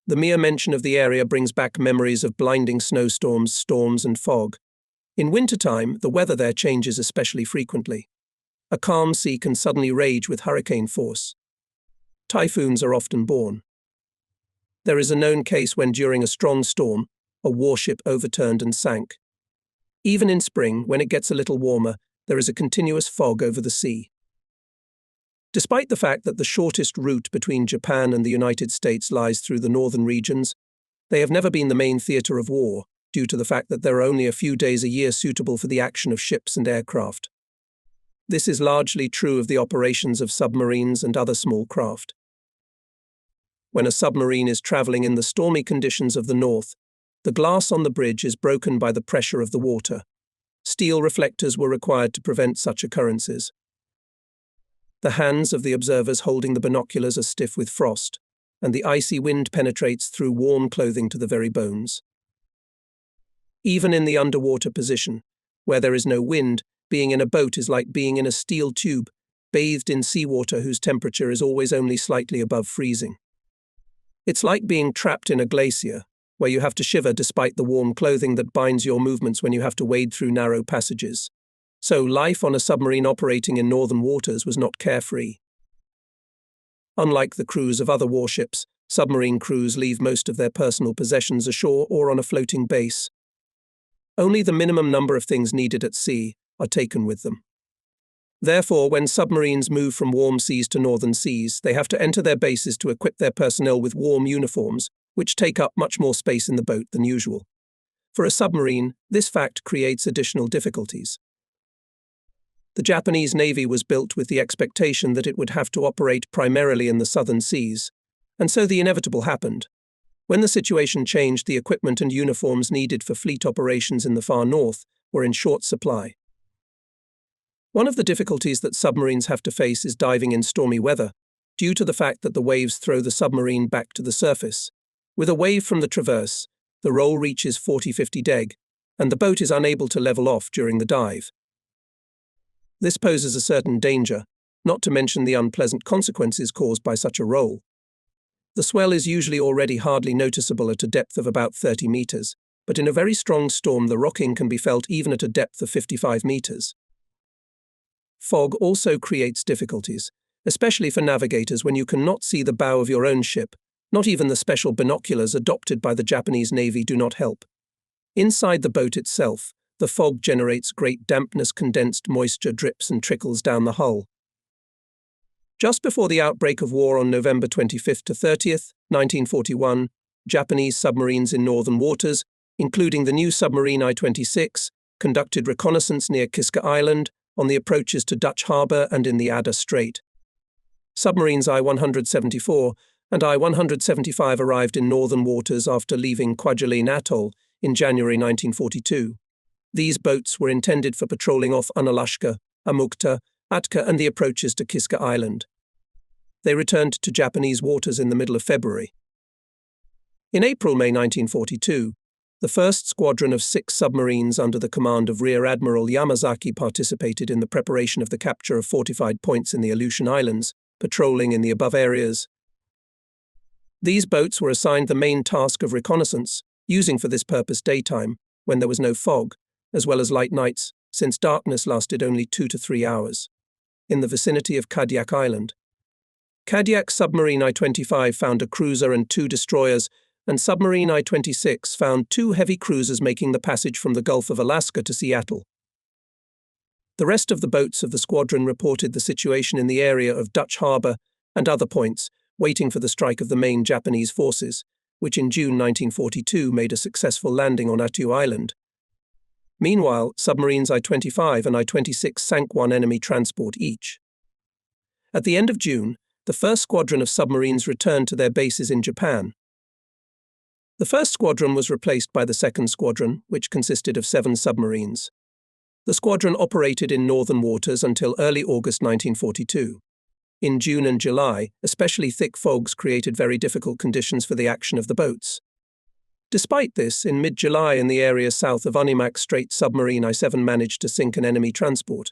The mere mention of the area brings back memories of blinding snowstorms, storms, and fog. In wintertime, the weather there changes especially frequently. A calm sea can suddenly rage with hurricane force. Typhoons are often born. There is a known case when, during a strong storm, a warship overturned and sank. Even in spring, when it gets a little warmer, there is a continuous fog over the sea. Despite the fact that the shortest route between Japan and the United States lies through the northern regions, they have never been the main theatre of war, due to the fact that there are only a few days a year suitable for the action of ships and aircraft. This is largely true of the operations of submarines and other small craft. When a submarine is travelling in the stormy conditions of the north, the glass on the bridge is broken by the pressure of the water. Steel reflectors were required to prevent such occurrences. The hands of the observers holding the binoculars are stiff with frost, and the icy wind penetrates through warm clothing to the very bones. Even in the underwater position, where there is no wind, being in a boat is like being in a steel tube, bathed in seawater whose temperature is always only slightly above freezing. It's like being trapped in a glacier, where you have to shiver despite the warm clothing that binds your movements when you have to wade through narrow passages. So life on a submarine operating in northern waters was not carefree. Unlike the crews of other warships, submarine crews leave most of their personal possessions ashore or on a floating base. Only the minimum number of things needed at sea are taken with them. Therefore, when submarines move from warm seas to northern seas, they have to enter their bases to equip their personnel with warm uniforms, which take up much more space in the boat than usual. For a submarine, this fact creates additional difficulties. The Japanese Navy was built with the expectation that it would have to operate primarily in the southern seas, and so the inevitable happened. When the situation changed, the equipment and uniforms needed for fleet operations in the far north were in short supply. One of the difficulties that submarines have to face is diving in stormy weather, due to the fact that the waves throw the submarine back to the surface. With a wave from the traverse, the roll reaches 40-50 deg, and the boat is unable to level off during the dive. This poses a certain danger, not to mention the unpleasant consequences caused by such a roll. The swell is usually already hardly noticeable at a depth of about 30 meters, but in a very strong storm the rocking can be felt even at a depth of 55 meters. Fog also creates difficulties, especially for navigators when you cannot see the bow of your own ship. Not even the special binoculars adopted by the Japanese Navy do not help. Inside the boat itself, the fog generates great dampness, condensed moisture drips and trickles down the hull. Just before the outbreak of war on November 25th to 30th, 1941, Japanese submarines in northern waters, including the new submarine I-26, conducted reconnaissance near Kiska Island, on the approaches to Dutch Harbour and in the Adda Strait. Submarines I-174 and I-175 arrived in northern waters after leaving Kwajalein Atoll in January 1942. These boats were intended for patrolling off Unalaska, Amukta, Atka and the approaches to Kiska Island. They returned to Japanese waters in the middle of February. In April-May 1942, the first squadron of 6 submarines under the command of Rear Admiral Yamazaki participated in the preparation of the capture of fortified points in the Aleutian Islands, patrolling in the above areas. These boats were assigned the main task of reconnaissance, using for this purpose daytime, when there was no fog, as well as light nights, since darkness lasted only 2 to 3 hours, in the vicinity of Kadiak Island. Kadiak submarine I-25 found a cruiser and 2 destroyers, and submarine I-26 found 2 heavy cruisers making the passage from the Gulf of Alaska to Seattle. The rest of the boats of the squadron reported the situation in the area of Dutch Harbour and other points, waiting for the strike of the main Japanese forces, which in June 1942 made a successful landing on Attu Island. Meanwhile, submarines I-25 and I-26 sank 1 enemy transport each. At the end of June, the first squadron of submarines returned to their bases in Japan. The first squadron was replaced by the second squadron, which consisted of 7 submarines. The squadron operated in northern waters until early August 1942. In June and July, especially thick fogs created very difficult conditions for the action of the boats. Despite this, in mid-July in the area south of Unimak Strait, submarine I-7 managed to sink an enemy transport.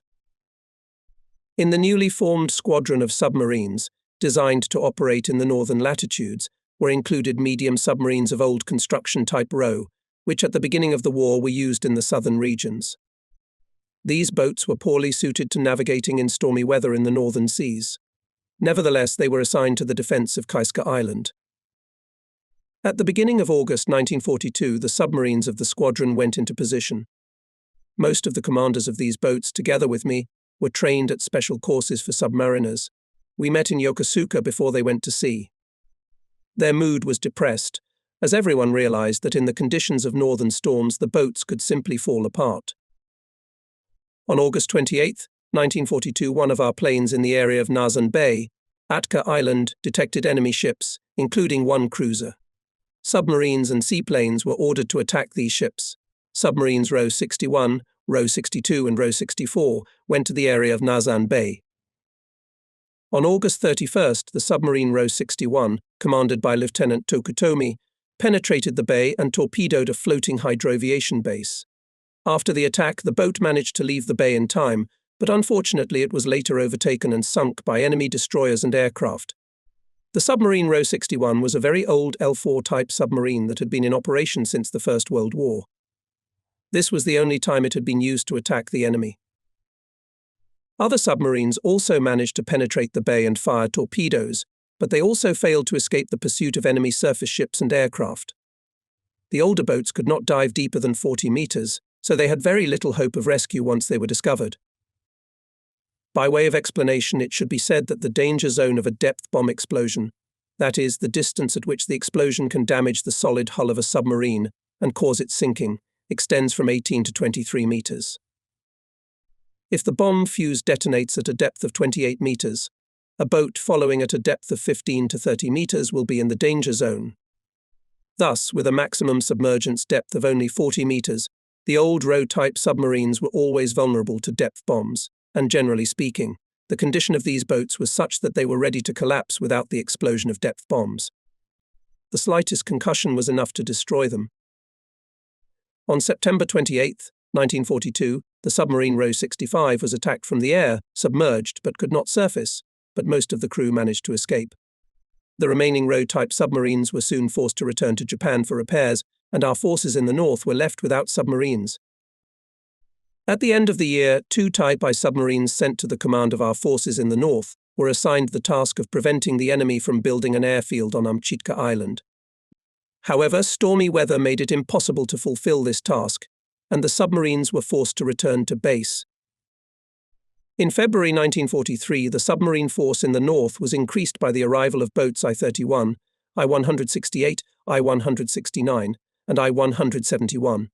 In the newly formed squadron of submarines, designed to operate in the northern latitudes, were included medium submarines of old construction type Roe, which at the beginning of the war were used in the southern regions. These boats were poorly suited to navigating in stormy weather in the northern seas. Nevertheless, they were assigned to the defense of Kaiska Island. At the beginning of August 1942, the submarines of the squadron went into position. Most of the commanders of these boats, together with me, were trained at special courses for submariners. We met in Yokosuka before they went to sea. Their mood was depressed, as everyone realized that in the conditions of northern storms the boats could simply fall apart. On August 28, 1942, one of our planes in the area of Nazan Bay, Atka Island, detected enemy ships, including one cruiser. Submarines and seaplanes were ordered to attack these ships. Submarines Row 61, Row 62 and Row 64 went to the area of Nazan Bay. On August 31st, the submarine Row 61, commanded by Lieutenant Tokutomi, penetrated the bay and torpedoed a floating hydroaviation base. After the attack, the boat managed to leave the bay in time, but unfortunately it was later overtaken and sunk by enemy destroyers and aircraft. The submarine Row 61 was a very old L4 type submarine that had been in operation since the First World War. This was the only time it had been used to attack the enemy. Other submarines also managed to penetrate the bay and fire torpedoes, but they also failed to escape the pursuit of enemy surface ships and aircraft. The older boats could not dive deeper than 40 meters, so they had very little hope of rescue once they were discovered. By way of explanation, it should be said that the danger zone of a depth bomb explosion, that is, the distance at which the explosion can damage the solid hull of a submarine and cause its sinking, extends from 18 to 23 meters. If the bomb fuse detonates at a depth of 28 meters, a boat following at a depth of 15 to 30 meters will be in the danger zone. Thus, with a maximum submergence depth of only 40 meters, the old Roe-type submarines were always vulnerable to depth bombs, and generally speaking, the condition of these boats was such that they were ready to collapse without the explosion of depth bombs. The slightest concussion was enough to destroy them. On September 28, 1942, the submarine Roe 65 was attacked from the air, submerged but could not surface, but most of the crew managed to escape. The remaining Roe-type submarines were soon forced to return to Japan for repairs, and our forces in the north were left without submarines. At the end of the year, 2 Type I submarines sent to the command of our forces in the north were assigned the task of preventing the enemy from building an airfield on Amchitka Island. However, stormy weather made it impossible to fulfill this task, and the submarines were forced to return to base. In February 1943, the submarine force in the north was increased by the arrival of boats I-31, I-168, I-169, and I-171.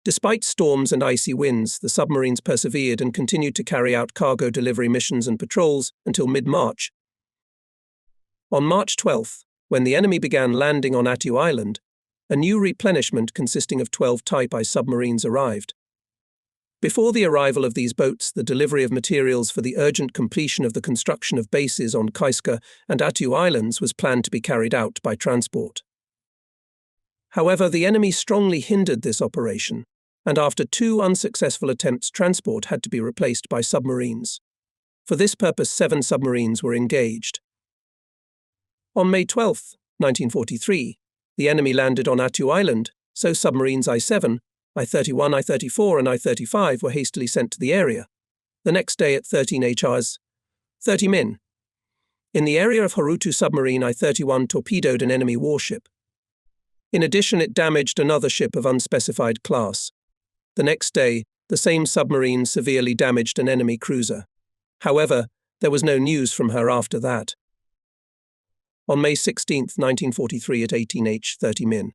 Despite storms and icy winds, the submarines persevered and continued to carry out cargo delivery missions and patrols until mid-March. On March 12, when the enemy began landing on Attu Island, a new replenishment consisting of 12 Type I submarines arrived. Before the arrival of these boats, the delivery of materials for the urgent completion of the construction of bases on Kaiska and Attu Islands was planned to be carried out by transport. However, the enemy strongly hindered this operation, and after 2 unsuccessful attempts, transport had to be replaced by submarines. For this purpose, 7 submarines were engaged. On May 12, 1943, the enemy landed on Attu Island, so submarines I-7, I-31, I-34 and I-35 were hastily sent to the area. The next day at 13 HRs, 30 Min. In the area of Haruto submarine, I-31 torpedoed an enemy warship. In addition, it damaged another ship of unspecified class. The next day, the same submarine severely damaged an enemy cruiser. However, there was no news from her after that. On May 16, 1943 at 18H 30 Min.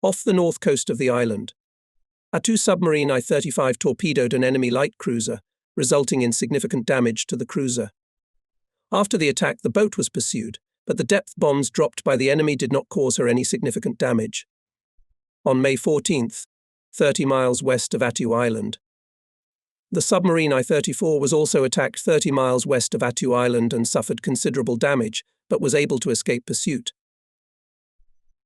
Off the north coast of the island, Attu submarine I-35 torpedoed an enemy light cruiser, resulting in significant damage to the cruiser. After the attack, the boat was pursued, but the depth bombs dropped by the enemy did not cause her any significant damage. On May 14th, 30 miles west of Attu Island, the submarine I-34 was also attacked 30 miles west of Attu Island and suffered considerable damage, but was able to escape pursuit.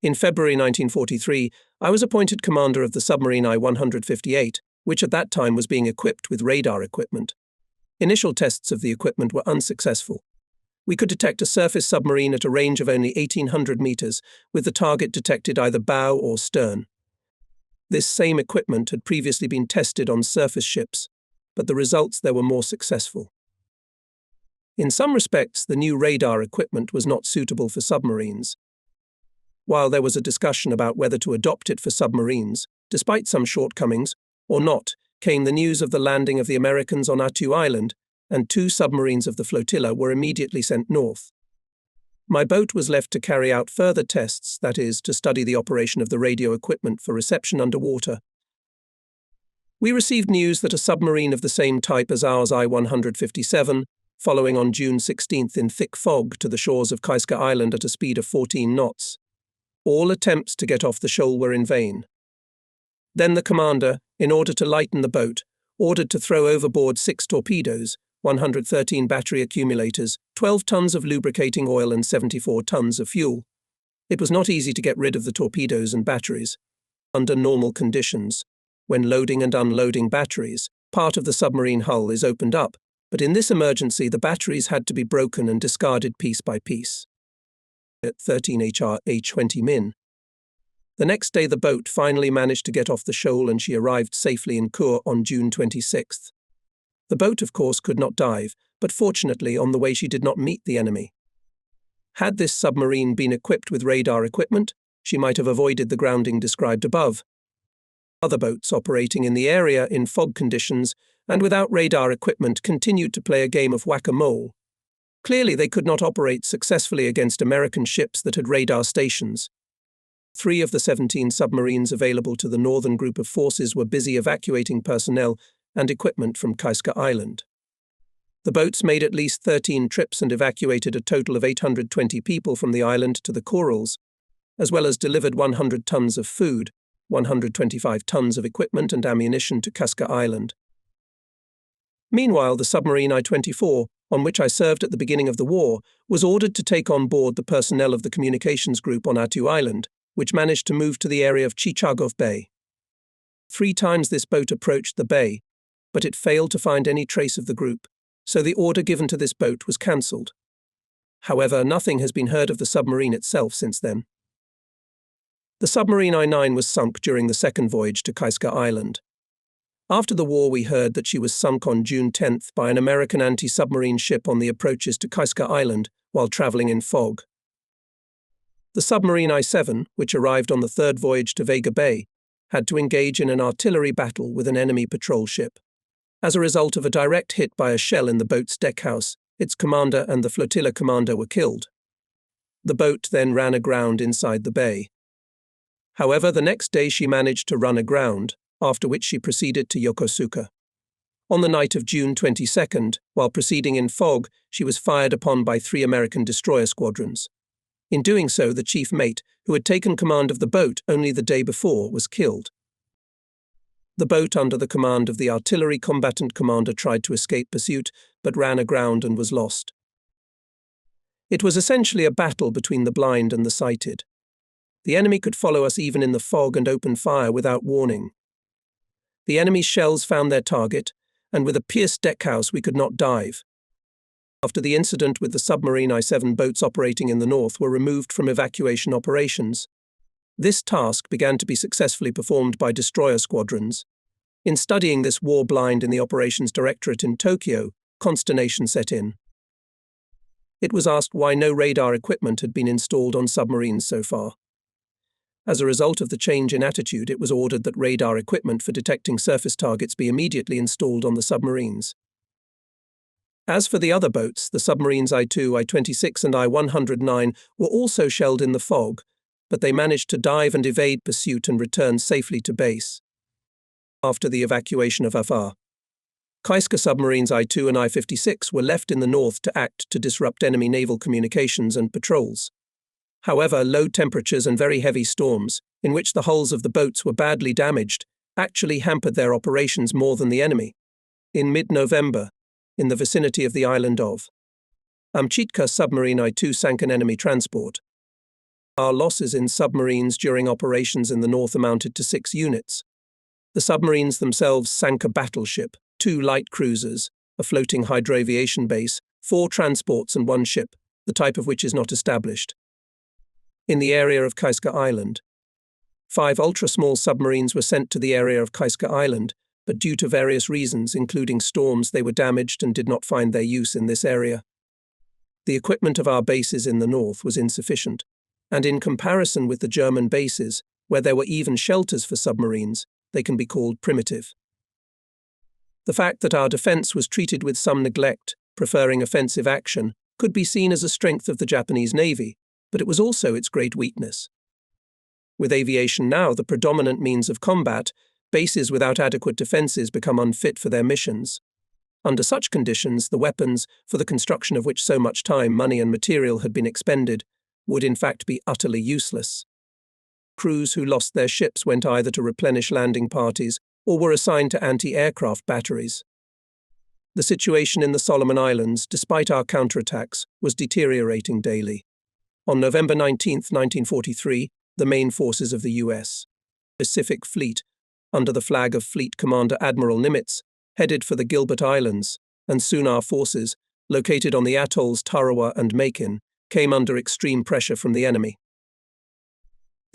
In February 1943, I was appointed commander of the submarine I-158, which at that time was being equipped with radar equipment. Initial tests of the equipment were unsuccessful. We could detect a surface submarine at a range of only 1,800 meters, with the target detected either bow or stern. This same equipment had previously been tested on surface ships, but the results there were more successful. In some respects, the new radar equipment was not suitable for submarines. While there was a discussion about whether to adopt it for submarines, despite some shortcomings, or not, came the news of the landing of the Americans on Attu Island, and 2 submarines of the flotilla were immediately sent north. My boat was left to carry out further tests, that is, to study the operation of the radio equipment for reception underwater. We received news that a submarine of the same type as ours I-157, following on June 16th in thick fog to the shores of Kaiska Island at a speed of 14 knots. All attempts to get off the shoal were in vain. Then the commander, in order to lighten the boat, ordered to throw overboard 6 torpedoes, 113 battery accumulators, 12 tons of lubricating oil and 74 tons of fuel. It was not easy to get rid of the torpedoes and batteries. Under normal conditions, when loading and unloading batteries, part of the submarine hull is opened up, but in this emergency the batteries had to be broken and discarded piece by piece. At 13 HR H20 min. The next day the boat finally managed to get off the shoal and she arrived safely in Kur on June 26th. The boat, of course, could not dive, but fortunately on the way she did not meet the enemy. Had this submarine been equipped with radar equipment, she might have avoided the grounding described above. Other boats operating in the area in fog conditions and without radar equipment continued to play a game of whack-a-mole. Clearly they could not operate successfully against American ships that had radar stations. 3 of the 17 submarines available to the northern group of forces were busy evacuating personnel and equipment from Kaiska Island. The boats made at least 13 trips and evacuated a total of 820 people from the island to the corals, as well as delivered 100 tons of food, 125 tons of equipment and ammunition to Kaiska Island. Meanwhile, the submarine I-24, on which I served at the beginning of the war, was ordered to take on board the personnel of the communications group on Attu Island, which managed to move to the area of Chichagov Bay. 3 times this boat approached the bay, but it failed to find any trace of the group, so the order given to this boat was cancelled. However, nothing has been heard of the submarine itself since then. The submarine I-9 was sunk during the second voyage to Kaiska Island. After the war, we heard that she was sunk on June 10th by an American anti-submarine ship on the approaches to Kaiska Island while travelling in fog. The submarine I-7, which arrived on the third voyage to Vega Bay, had to engage in an artillery battle with an enemy patrol ship. As a result of a direct hit by a shell in the boat's deckhouse, its commander and the flotilla commander were killed. The boat then ran aground inside the bay. However, the next day she managed to run aground, after which she proceeded to Yokosuka. On the night of June 22nd, while proceeding in fog, she was fired upon by 3 American destroyer squadrons. In doing so, the chief mate, who had taken command of the boat only the day before, was killed. The boat under the command of the artillery combatant commander tried to escape pursuit, but ran aground and was lost. It was essentially a battle between the blind and the sighted. The enemy could follow us even in the fog and open fire without warning. The enemy's shells found their target, and with a pierced deckhouse we could not dive. After the incident with the submarine I-7, boats operating in the north were removed from evacuation operations. This task began to be successfully performed by destroyer squadrons. In studying this war blind in the Operations Directorate in Tokyo, consternation set in. It was asked why no radar equipment had been installed on submarines so far. As a result of the change in attitude, it was ordered that radar equipment for detecting surface targets be immediately installed on the submarines. As for the other boats, the submarines I-2, I-26 and I-109 were also shelled in the fog, but they managed to dive and evade pursuit and return safely to base. After the evacuation of Afar, Kaiska submarines I-2 and I-56 were left in the north to act to disrupt enemy naval communications and patrols. However, low temperatures and very heavy storms, in which the hulls of the boats were badly damaged, actually hampered their operations more than the enemy. In mid-November, in the vicinity of the island of Amchitka, submarine I-2 sank an enemy transport. Our losses in submarines during operations in the north amounted to 6 units. The submarines themselves sank a battleship, 2 light cruisers, a floating hydroaviation base, 4 transports and 1 ship, the type of which is not established. In the area of Kaiska Island, 5 ultra-small submarines were sent to the area of Kaiska Island, but due to various reasons, including storms, they were damaged and did not find their use in this area. The equipment of our bases in the north was insufficient, and in comparison with the German bases, where there were even shelters for submarines, they can be called primitive. The fact that our defense was treated with some neglect, preferring offensive action, could be seen as a strength of the Japanese Navy, but it was also its great weakness. With aviation now the predominant means of combat, bases without adequate defenses become unfit for their missions. Under such conditions, the weapons, for the construction of which so much time, money and material had been expended, would in fact be utterly useless. Crews who lost their ships went either to replenish landing parties or were assigned to anti-aircraft batteries. The situation in the Solomon Islands, despite our counterattacks, was deteriorating daily. On November 19, 1943, the main forces of the U.S. Pacific Fleet, under the flag of Fleet Commander Admiral Nimitz, headed for the Gilbert Islands, and soon our forces, located on the atolls Tarawa and Makin, came under extreme pressure from the enemy.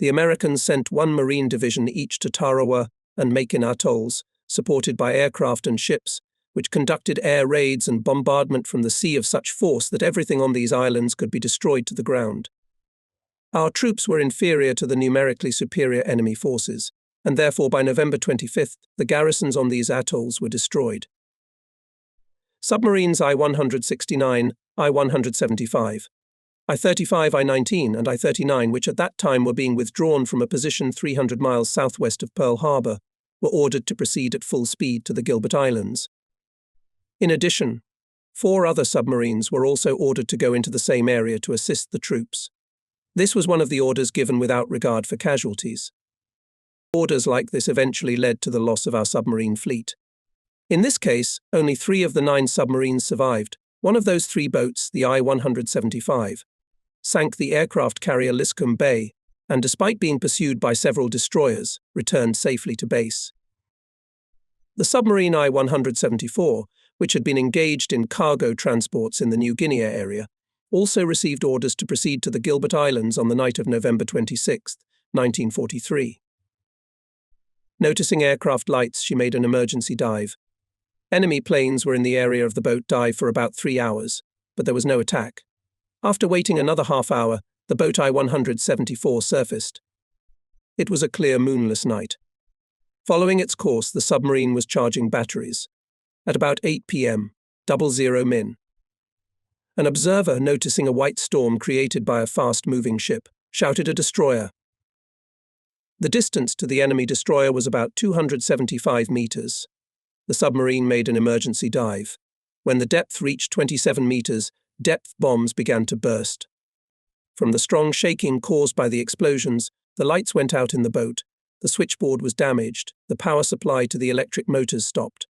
The Americans sent 1 Marine division each to Tarawa and Makin atolls, supported by aircraft and ships, which conducted air raids and bombardment from the sea of such force that everything on these islands could be destroyed to the ground. Our troops were inferior to the numerically superior enemy forces, and therefore by November 25th, the garrisons on these atolls were destroyed. Submarines I-169, I-175, I-35, I-19 and I-39, which at that time were being withdrawn from a position 300 miles southwest of Pearl Harbor, were ordered to proceed at full speed to the Gilbert Islands. In addition, 4 other submarines were also ordered to go into the same area to assist the troops. This was one of the orders given without regard for casualties. Orders like this eventually led to the loss of our submarine fleet. In this case, only 3 of the 9 submarines survived. One of those 3 boats, the I-175, sank the aircraft carrier Liscombe Bay, and despite being pursued by several destroyers, returned safely to base. The submarine I-174, which had been engaged in cargo transports in the New Guinea area, also received orders to proceed to the Gilbert Islands on the night of November 26, 1943. Noticing aircraft lights, she made an emergency dive. Enemy planes were in the area of the boat dive for about 3 hours, but there was no attack. After waiting another half-hour, the boat I-174 surfaced. It was a clear moonless night. Following its course, the submarine was charging batteries. At about 8 p.m., 00 min. An observer, noticing a white storm created by a fast-moving ship, shouted a destroyer. The distance to the enemy destroyer was about 275 meters. The submarine made an emergency dive. When the depth reached 27 meters, depth bombs began to burst. From the strong shaking caused by the explosions, the lights went out in the boat, the switchboard was damaged, the power supply to the electric motors stopped.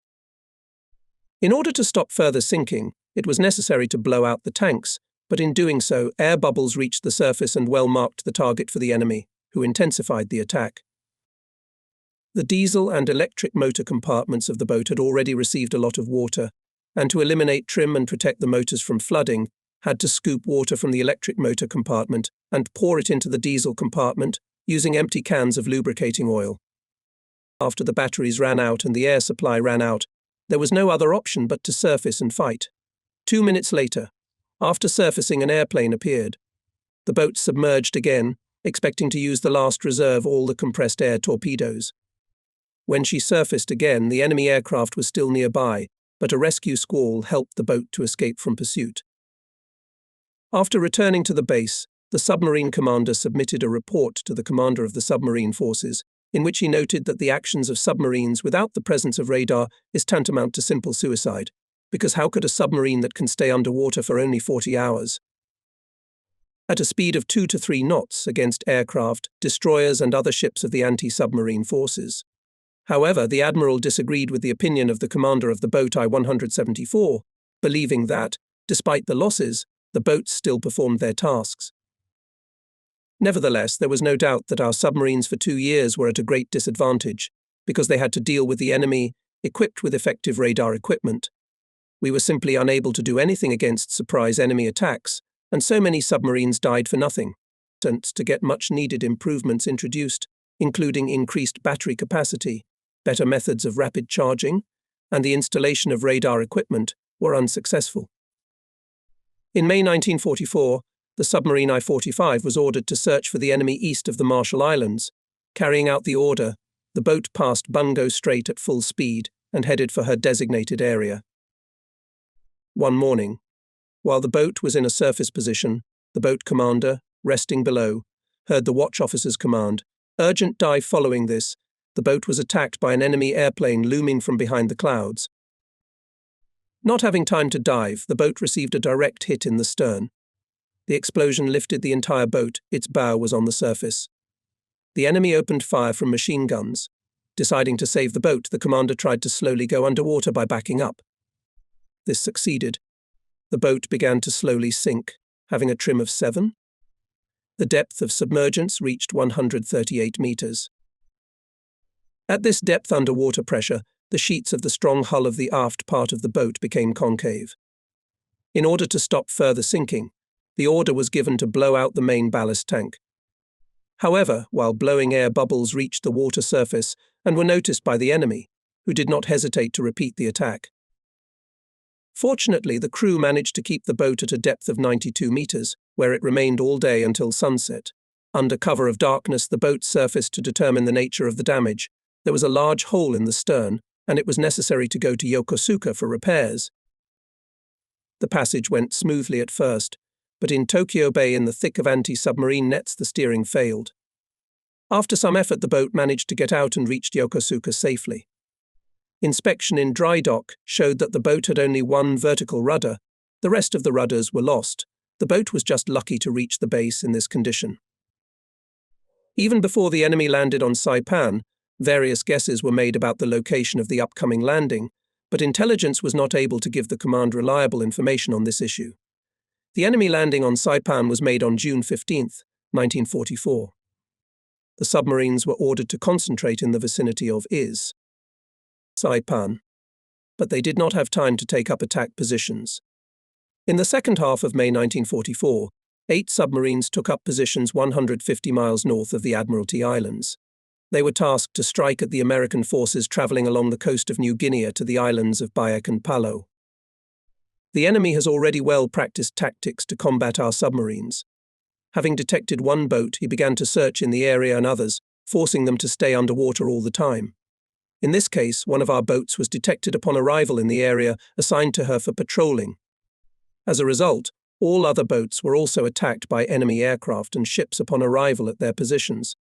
In order to stop further sinking, it was necessary to blow out the tanks, but in doing so, air bubbles reached the surface and well marked the target for the enemy, who intensified the attack. The diesel and electric motor compartments of the boat had already received a lot of water, and to eliminate trim and protect the motors from flooding, had to scoop water from the electric motor compartment and pour it into the diesel compartment using empty cans of lubricating oil. After the batteries ran out and the air supply ran out, there was no other option but to surface and fight. 2 minutes later, after surfacing, an airplane appeared. The boat submerged again, expecting to use the last reserve, all the compressed air torpedoes. When she surfaced again, the enemy aircraft was still nearby, but a rescue squall helped the boat to escape from pursuit. After returning to the base, the submarine commander submitted a report to the commander of the submarine forces, in which he noted that the actions of submarines without the presence of radar is tantamount to simple suicide, because how could a submarine that can stay underwater for only 40 hours? At a speed of 2 to 3 knots against aircraft, destroyers and other ships of the anti-submarine forces. However, the admiral disagreed with the opinion of the commander of the boat I-174, believing that, despite the losses, the boats still performed their tasks. Nevertheless, there was no doubt that our submarines for 2 years were at a great disadvantage, because they had to deal with the enemy, equipped with effective radar equipment. We were simply unable to do anything against surprise enemy attacks, and so many submarines died for nothing. To get much-needed improvements introduced, including increased battery capacity, better methods of rapid charging, and the installation of radar equipment, were unsuccessful. In May 1944, the submarine I-45 was ordered to search for the enemy east of the Marshall Islands. Carrying out the order, the boat passed Bungo Strait at full speed and headed for her designated area. One morning, while the boat was in a surface position, the boat commander, resting below, heard the watch officer's command, "Urgent dive." Following this, the boat was attacked by an enemy airplane looming from behind the clouds. Not having time to dive, the boat received a direct hit in the stern. The explosion lifted the entire boat, its bow was on the surface. The enemy opened fire from machine guns. Deciding to save the boat, the commander tried to slowly go underwater by backing up. This succeeded. The boat began to slowly sink, having a trim of 7. The depth of submergence reached 138 meters. At this depth underwater pressure, the sheets of the strong hull of the aft part of the boat became concave. In order to stop further sinking, the order was given to blow out the main ballast tank. However, while blowing air bubbles reached the water surface and were noticed by the enemy, who did not hesitate to repeat the attack. Fortunately, the crew managed to keep the boat at a depth of 92 meters, where it remained all day until sunset. Under cover of darkness, the boat surfaced to determine the nature of the damage. There was a large hole in the stern, and it was necessary to go to Yokosuka for repairs. The passage went smoothly at first, but in Tokyo Bay, in the thick of anti-submarine nets, the steering failed. After some effort, the boat managed to get out and reached Yokosuka safely. Inspection in dry dock showed that the boat had only one vertical rudder. The rest of the rudders were lost. The boat was just lucky to reach the base in this condition. Even before the enemy landed on Saipan, various guesses were made about the location of the upcoming landing, but intelligence was not able to give the command reliable information on this issue. The enemy landing on Saipan was made on June 15, 1944. The submarines were ordered to concentrate in the vicinity of Saipan, but they did not have time to take up attack positions. In the second half of May 1944, 8 submarines took up positions 150 miles north of the Admiralty Islands. They were tasked to strike at the American forces traveling along the coast of New Guinea to the islands of Biak and Palau. The enemy has already well-practiced tactics to combat our submarines. Having detected one boat, he began to search in the area and others, forcing them to stay underwater all the time. In this case, one of our boats was detected upon arrival in the area assigned to her for patrolling. As a result, all other boats were also attacked by enemy aircraft and ships upon arrival at their positions.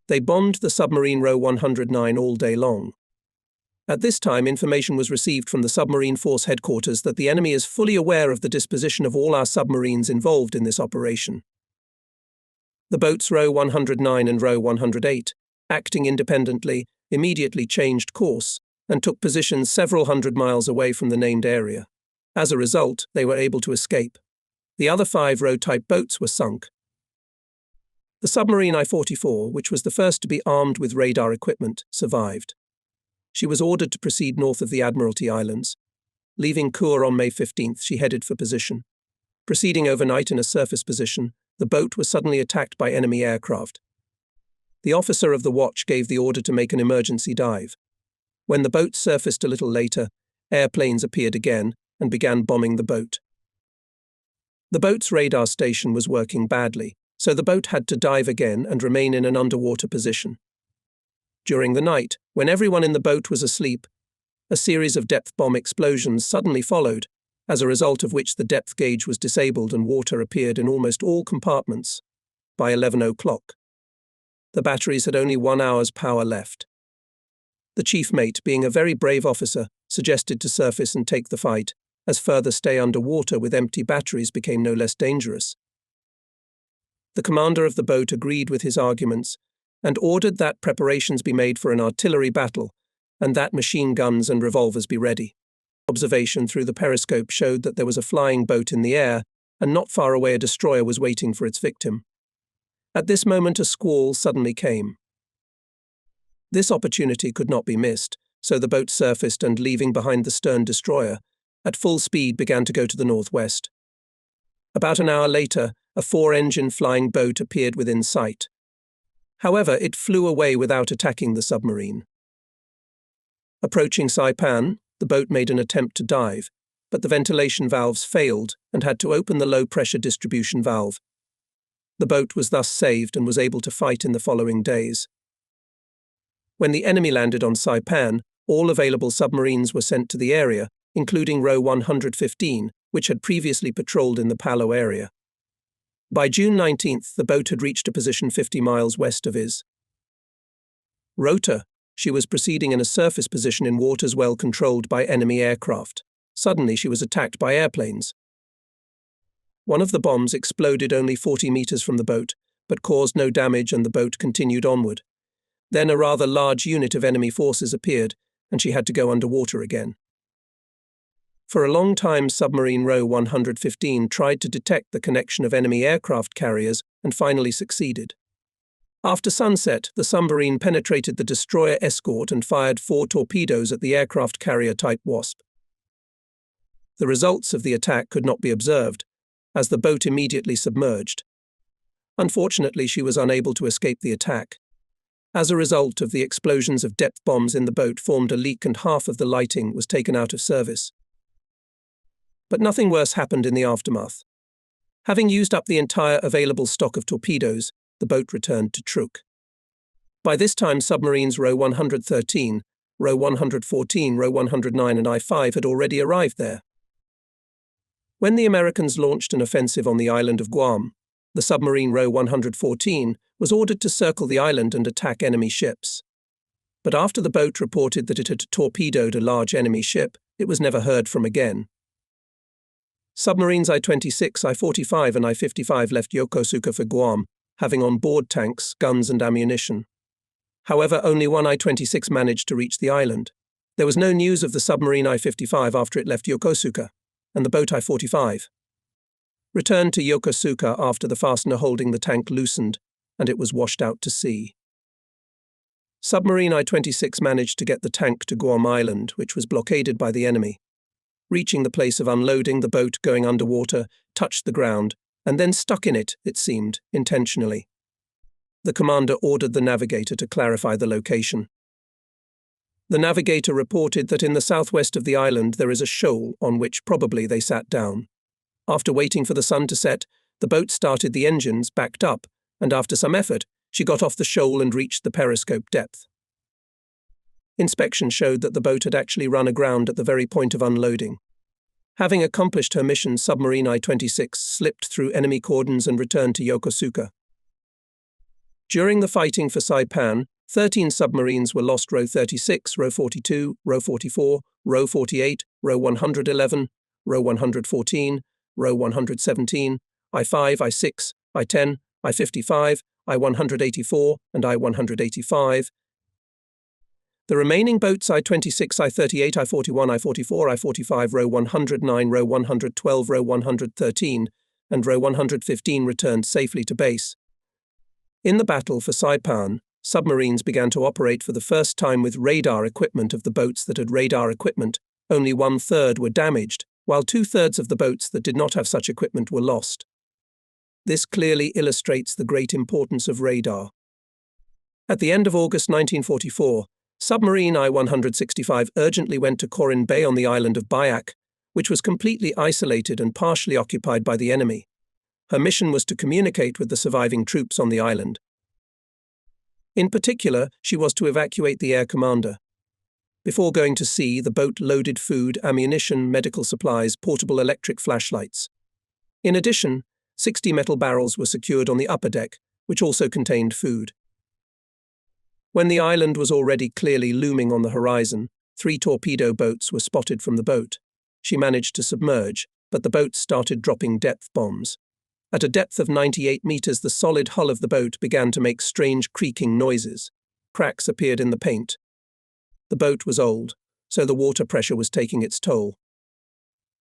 They bombed the submarine row 109 all day long. At this time, information was received from the Submarine Force headquarters that the enemy is fully aware of the disposition of all our submarines involved in this operation. The boats row 109 and row 108, acting independently, immediately changed course and took positions several hundred miles away from the named area. As a result, they were able to escape. The other 5 row-type boats were sunk. The submarine I-44, which was the first to be armed with radar equipment, survived. She was ordered to proceed north of the Admiralty Islands. Leaving Kure on May 15th, she headed for position. Proceeding overnight in a surface position, the boat was suddenly attacked by enemy aircraft. The officer of the watch gave the order to make an emergency dive. When the boat surfaced a little later, airplanes appeared again and began bombing the boat. The boat's radar station was working badly, so the boat had to dive again and remain in an underwater position. During the night, when everyone in the boat was asleep, a series of depth bomb explosions suddenly followed, as a result of which the depth gauge was disabled and water appeared in almost all compartments. By 11 o'clock, the batteries had only 1 hour's power left. The chief mate, being a very brave officer, suggested to surface and take the fight, as further stay underwater with empty batteries became no less dangerous. The commander of the boat agreed with his arguments and ordered that preparations be made for an artillery battle and that machine guns and revolvers be ready. Observation through the periscope showed that there was a flying boat in the air, and not far away a destroyer was waiting for its victim. At this moment a squall suddenly came. This opportunity could not be missed, so the boat surfaced and, leaving behind the stern destroyer, at full speed began to go to the northwest. About an hour later, a 4-engine flying boat appeared within sight. However, it flew away without attacking the submarine. Approaching Saipan, the boat made an attempt to dive, but the ventilation valves failed and had to open the low-pressure distribution valve. The boat was thus saved and was able to fight in the following days. When the enemy landed on Saipan, all available submarines were sent to the area, including Row 115, which had previously patrolled in the Palau area. By June 19th, the boat had reached a position 50 miles west of Is. Rota, she was proceeding in a surface position in waters well controlled by enemy aircraft. Suddenly, she was attacked by airplanes. One of the bombs exploded only 40 meters from the boat, but caused no damage and the boat continued onward. Then a rather large unit of enemy forces appeared, and she had to go underwater again. For a long time, submarine Row 115 tried to detect the connection of enemy aircraft carriers and finally succeeded. After sunset, the submarine penetrated the destroyer escort and fired 4 torpedoes at the aircraft carrier type Wasp. The results of the attack could not be observed, as the boat immediately submerged. Unfortunately, she was unable to escape the attack. As a result of the explosions of depth bombs in the boat formed a leak and half of the lighting was taken out of service. But nothing worse happened in the aftermath. Having used up the entire available stock of torpedoes, the boat returned to Truk. By this time, submarines Row 113, Row 114, Row 109 and I-5 had already arrived there. When the Americans launched an offensive on the island of Guam, the submarine Row 114 was ordered to circle the island and attack enemy ships. But after the boat reported that it had torpedoed a large enemy ship, it was never heard from again. Submarines I-26, I-45 and I-55 left Yokosuka for Guam, having on board tanks, guns and ammunition. However, only one I-26 managed to reach the island. There was no news of the submarine I-55 after it left Yokosuka, and the boat I-45 returned to Yokosuka after the fastener holding the tank loosened, and it was washed out to sea. Submarine I-26 managed to get the tank to Guam Island, which was blockaded by the enemy. Reaching the place of unloading, the boat, going underwater, touched the ground, and then stuck in it, it seemed, intentionally. The commander ordered the navigator to clarify the location. The navigator reported that in the southwest of the island there is a shoal on which probably they sat down. After waiting for the sun to set, the boat started the engines, backed up, and after some effort, she got off the shoal and reached the periscope depth. Inspection showed that the boat had actually run aground at the very point of unloading. Having accomplished her mission, submarine I-26 slipped through enemy cordons and returned to Yokosuka. During the fighting for Saipan, 13 submarines were lost: Row 36, Row 42, Row 44, Row 48, Row 111, Row 114, Row 117, I-5, I-6, I-10, I-55, I-184, and I-185. The remaining boats I-26, I-38, I-41, I-44, I-45, Row 109, Row 112, Row 113, and Row 115 returned safely to base. In the battle for Saipan, submarines began to operate for the first time with radar equipment. Of the boats that had radar equipment, only 1/3 were damaged, while 2/3 of the boats that did not have such equipment were lost. This clearly illustrates the great importance of radar. At the end of August 1944, submarine I-165 urgently went to Corin Bay on the island of Biak, which was completely isolated and partially occupied by the enemy. Her mission was to communicate with the surviving troops on the island. In particular, she was to evacuate the air commander. Before going to sea, the boat loaded food, ammunition, medical supplies, portable electric flashlights. In addition, 60 metal barrels were secured on the upper deck, which also contained food. When the island was already clearly looming on the horizon, 3 torpedo boats were spotted from the boat. She managed to submerge, but the boats started dropping depth bombs. At a depth of 98 meters, the solid hull of the boat began to make strange creaking noises. Cracks appeared in the paint. The boat was old, so the water pressure was taking its toll.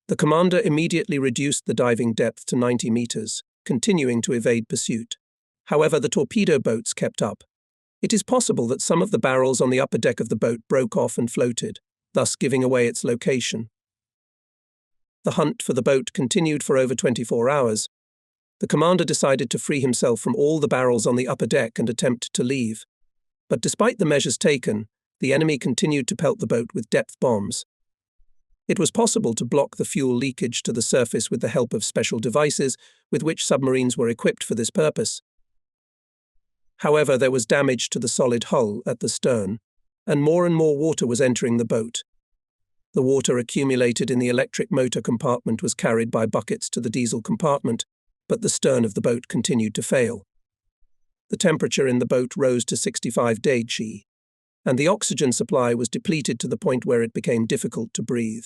The commander immediately reduced the diving depth to 90 meters, continuing to evade pursuit. However, the torpedo boats kept up. It is possible that some of the barrels on the upper deck of the boat broke off and floated, thus giving away its location. The hunt for the boat continued for over 24 hours. The commander decided to free himself from all the barrels on the upper deck and attempt to leave. But despite the measures taken, the enemy continued to pelt the boat with depth bombs. It was possible to block the fuel leakage to the surface with the help of special devices with which submarines were equipped for this purpose. However, there was damage to the solid hull at the stern, and more water was entering the boat. The water accumulated in the electric motor compartment was carried by buckets to the diesel compartment, but the stern of the boat continued to fail. The temperature in the boat rose to 65 degrees, and the oxygen supply was depleted to the point where it became difficult to breathe.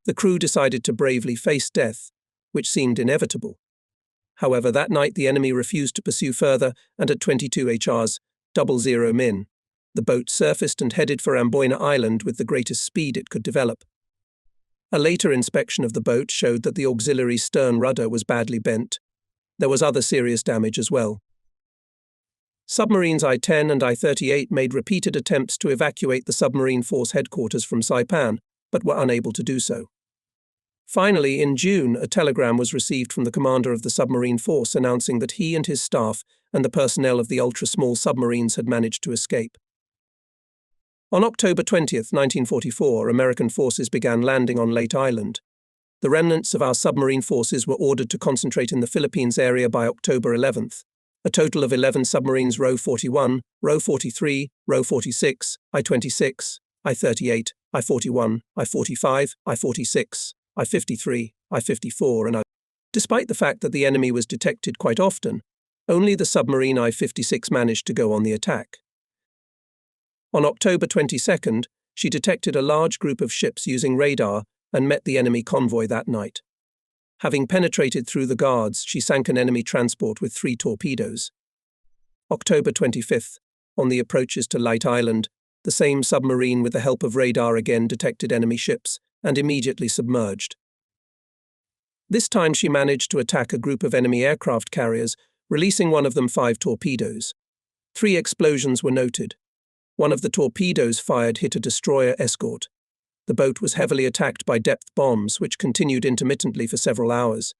The crew decided to bravely face death, which seemed inevitable. However, that night the enemy refused to pursue further, and at 22 HRs, 00 min, the boat surfaced and headed for Amboyna Island with the greatest speed it could develop. A later inspection of the boat showed that the auxiliary stern rudder was badly bent. There was other serious damage as well. Submarines I-10 and I-38 made repeated attempts to evacuate the submarine force headquarters from Saipan, but were unable to do so. Finally, in June, a telegram was received from the commander of the submarine force announcing that he and his staff and the personnel of the ultra-small submarines had managed to escape. On October 20, 1944, American forces began landing on Leyte Island. The remnants of our submarine forces were ordered to concentrate in the Philippines area by October 11th. A total of 11 submarines Row 41, Row 43, Row 46, I-26, I-38, I-41, I-45, I-46, I-53, I-54 and Despite the fact that the enemy was detected quite often, only the submarine I-56 managed to go on the attack. On October 22nd, she detected a large group of ships using radar and met the enemy convoy that night. Having penetrated through the guards, she sank an enemy transport with 3 torpedoes. October 25th, on the approaches to Leyte Island, the same submarine with the help of radar again detected enemy ships and immediately submerged. This time she managed to attack a group of enemy aircraft carriers, releasing one of them 5 torpedoes. 3 explosions were noted. One of the torpedoes fired hit a destroyer escort. The boat was heavily attacked by depth bombs, which continued intermittently for several hours.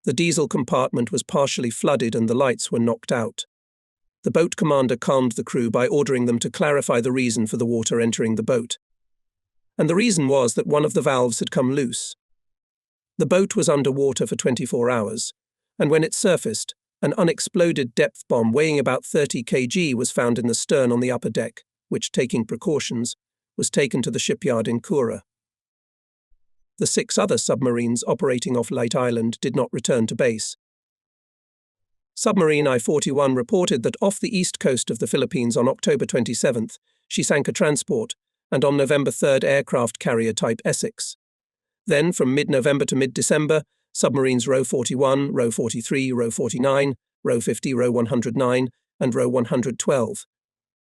The diesel compartment was partially flooded and the lights were knocked out. The boat commander calmed the crew by ordering them to clarify the reason for the water entering the boat. And the reason was that one of the valves had come loose. The boat was underwater for 24 hours, and when it surfaced, an unexploded depth bomb weighing about 30 kg was found in the stern on the upper deck, which, taking precautions, was taken to the shipyard in Kura. The 6 other submarines operating off Leyte Island did not return to base. Submarine I-41 reported that off the east coast of the Philippines on October 27th, she sank a transport, and on November 3rd aircraft carrier type Essex. Then, from mid-November to mid-December, submarines Row 41, Row 43, Row 49, Row 50, Row 109, and Row 112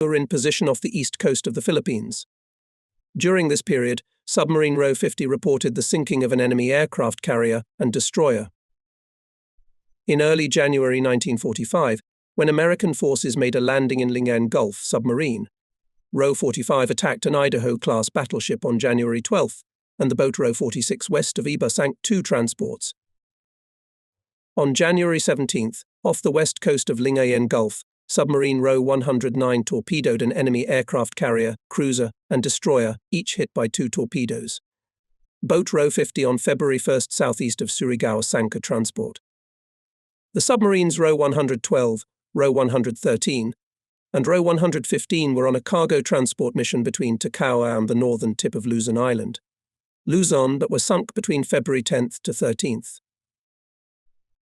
were in position off the east coast of the Philippines. During this period, submarine Row 50 reported the sinking of an enemy aircraft carrier and destroyer. In early January 1945, when American forces made a landing in Lingayen Gulf submarine, Row 45 attacked an Idaho-class battleship on January 12th, and the boat Row 46 west of Iba sank 2 transports. On January 17th, off the west coast of Lingayen Gulf, submarine Row 109 torpedoed an enemy aircraft carrier, cruiser, and destroyer, each hit by 2 torpedoes. Boat Row 50 on February 1st southeast of Surigao sank a transport. The submarines Row 112, Row 113, and Row 115 were on a cargo transport mission between Takawa and the northern tip of Luzon Island, Luzon, but were sunk between February 10th to 13th.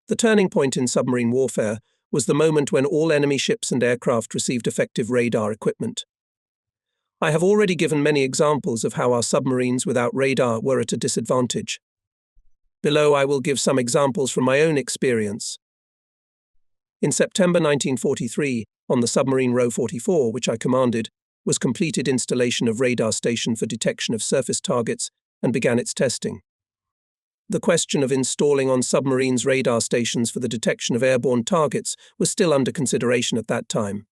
The turning point in submarine warfare was the moment when all enemy ships and aircraft received effective radar equipment. I have already given many examples of how our submarines without radar were at a disadvantage. Below I will give some examples from my own experience. In September 1943, on the submarine Row 44, which I commanded, was completed installation of radar station for detection of surface targets and began its testing. The question of installing on submarines radar stations for the detection of airborne targets was still under consideration at that time.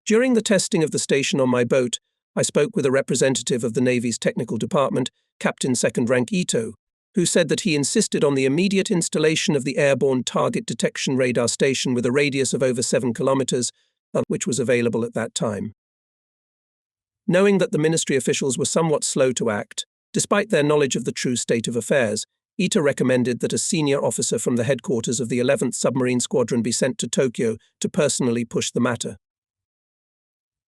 During the testing of the station on my boat, I spoke with a representative of the Navy's technical department, Captain Second Rank Ito, who said that he insisted on the immediate installation of the airborne target detection radar station with a radius of over 7 kilometers, which was available at that time. Knowing that the ministry officials were somewhat slow to act, despite their knowledge of the true state of affairs, Ito recommended that a senior officer from the headquarters of the 11th Submarine Squadron be sent to Tokyo to personally push the matter.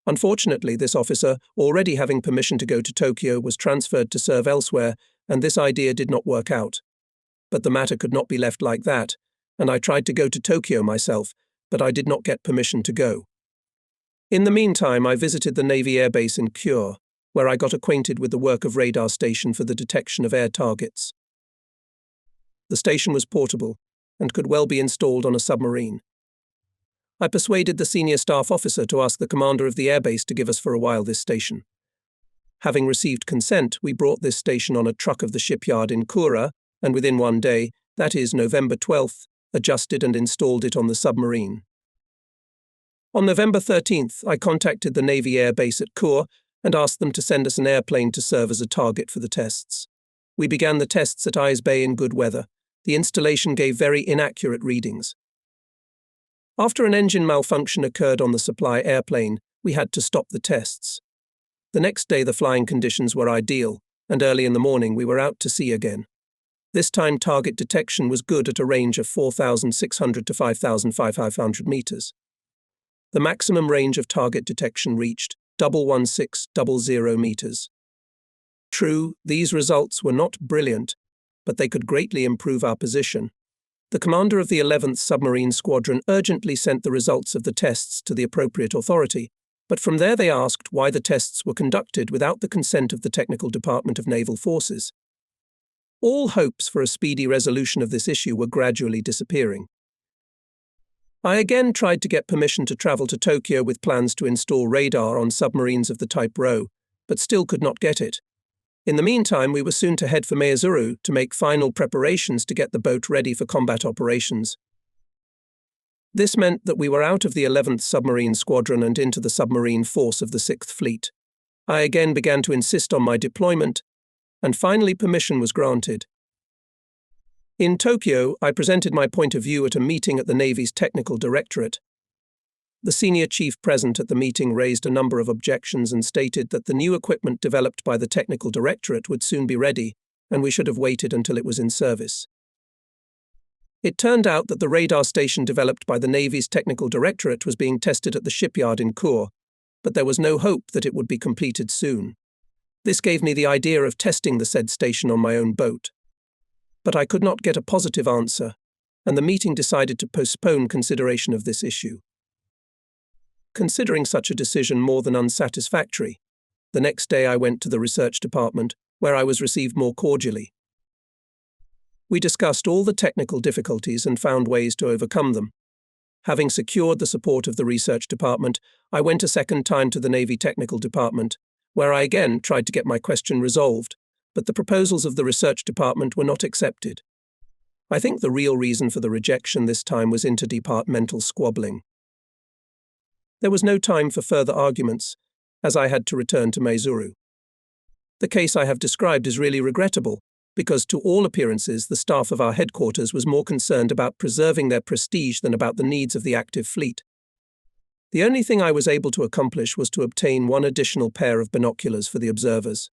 Unfortunately, this officer, already having permission to go to Tokyo, was transferred to serve elsewhere, and this idea did not work out. But the matter could not be left like that, and I tried to go to Tokyo myself, but I did not get permission to go. In the meantime, I visited the Navy Air Base in Kure, where I got acquainted with the work of radar station for the detection of air targets. The station was portable and could well be installed on a submarine. I persuaded the senior staff officer to ask the commander of the airbase to give us for a while this station. Having received consent, we brought this station on a truck of the shipyard in Kura, and within one day, that is November 12th, adjusted and installed it on the submarine. On November 13th, I contacted the Navy Air Base at Kure and asked them to send us an airplane to serve as a target for the tests. We began the tests at Eyes Bay in good weather. The installation gave very inaccurate readings. After an engine malfunction occurred on the supply airplane, we had to stop the tests. The next day the flying conditions were ideal, and early in the morning we were out to sea again. This time target detection was good at a range of 4,600 to 5,500 meters. The maximum range of target detection reached 11600 meters. True, these results were not brilliant, but they could greatly improve our position. The commander of the 11th Submarine Squadron urgently sent the results of the tests to the appropriate authority, but from there they asked why the tests were conducted without the consent of the Technical Department of Naval Forces. All hopes for a speedy resolution of this issue were gradually disappearing. I again tried to get permission to travel to Tokyo with plans to install radar on submarines of the type Rho, but still could not get it. In the meantime, we were soon to head for Maizuru to make final preparations to get the boat ready for combat operations. This meant that we were out of the 11th Submarine Squadron and into the submarine force of the 6th Fleet. I again began to insist on my deployment, and finally permission was granted. In Tokyo, I presented my point of view at a meeting at the Navy's Technical Directorate. The senior chief present at the meeting raised a number of objections and stated that the new equipment developed by the Technical Directorate would soon be ready, and we should have waited until it was in service. It turned out that the radar station developed by the Navy's Technical Directorate was being tested at the shipyard in Kure, but there was no hope that it would be completed soon. This gave me the idea of testing the said station on my own boat. But I could not get a positive answer, and the meeting decided to postpone consideration of this issue. Considering such a decision more than unsatisfactory, the next day I went to the research department, where I was received more cordially. We discussed all the technical difficulties and found ways to overcome them. Having secured the support of the research department, I went a second time to the Navy Technical Department, where I again tried to get my question resolved, but the proposals of the research department were not accepted. I think the real reason for the rejection this time was interdepartmental squabbling. There was no time for further arguments, as I had to return to Maizuru. The case I have described is really regrettable, because to all appearances the staff of our headquarters was more concerned about preserving their prestige than about the needs of the active fleet. The only thing I was able to accomplish was to obtain one additional pair of binoculars for the observers.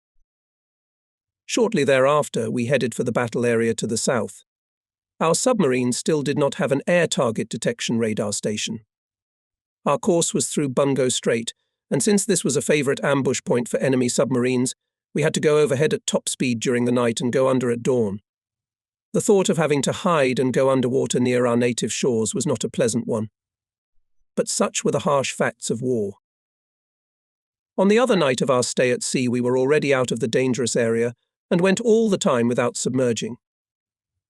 Shortly thereafter, we headed for the battle area to the south. Our submarine still did not have an air target detection radar station. Our course was through Bungo Strait, and since this was a favorite ambush point for enemy submarines, we had to go overhead at top speed during the night and go under at dawn. The thought of having to hide and go underwater near our native shores was not a pleasant one. But such were the harsh facts of war. On the other night of our stay at sea, we were already out of the dangerous area and went all the time without submerging.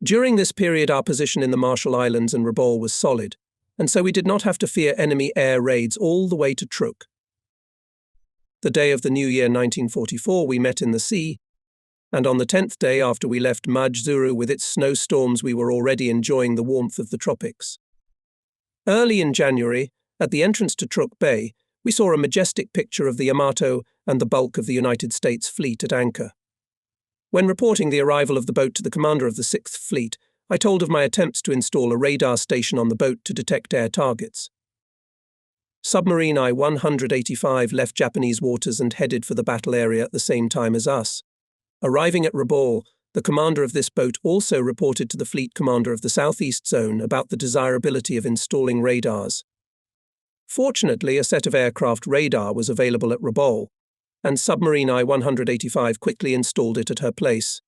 During this period, our position in the Marshall Islands and Rabaul was solid, and so we did not have to fear enemy air raids all the way to Truk. The day of the New Year 1944 we met in the sea, And on the 10th day after we left Majzuru with its snowstorms, we were already enjoying the warmth of the tropics. Early in January, at the entrance to Truk Bay, we saw a majestic picture of the Yamato and the bulk of the United States fleet at anchor. When reporting the arrival of the boat to the commander of the 6th Fleet, I told of my attempts to install a radar station on the boat to detect air targets. Submarine I-185 left Japanese waters and headed for the battle area at the same time as us. Arriving at Rabaul, the commander of this boat also reported to the fleet commander of the Southeast Zone about the desirability of installing radars. Fortunately, a set of aircraft radar was available at Rabaul, and submarine I-185 quickly installed it at her place.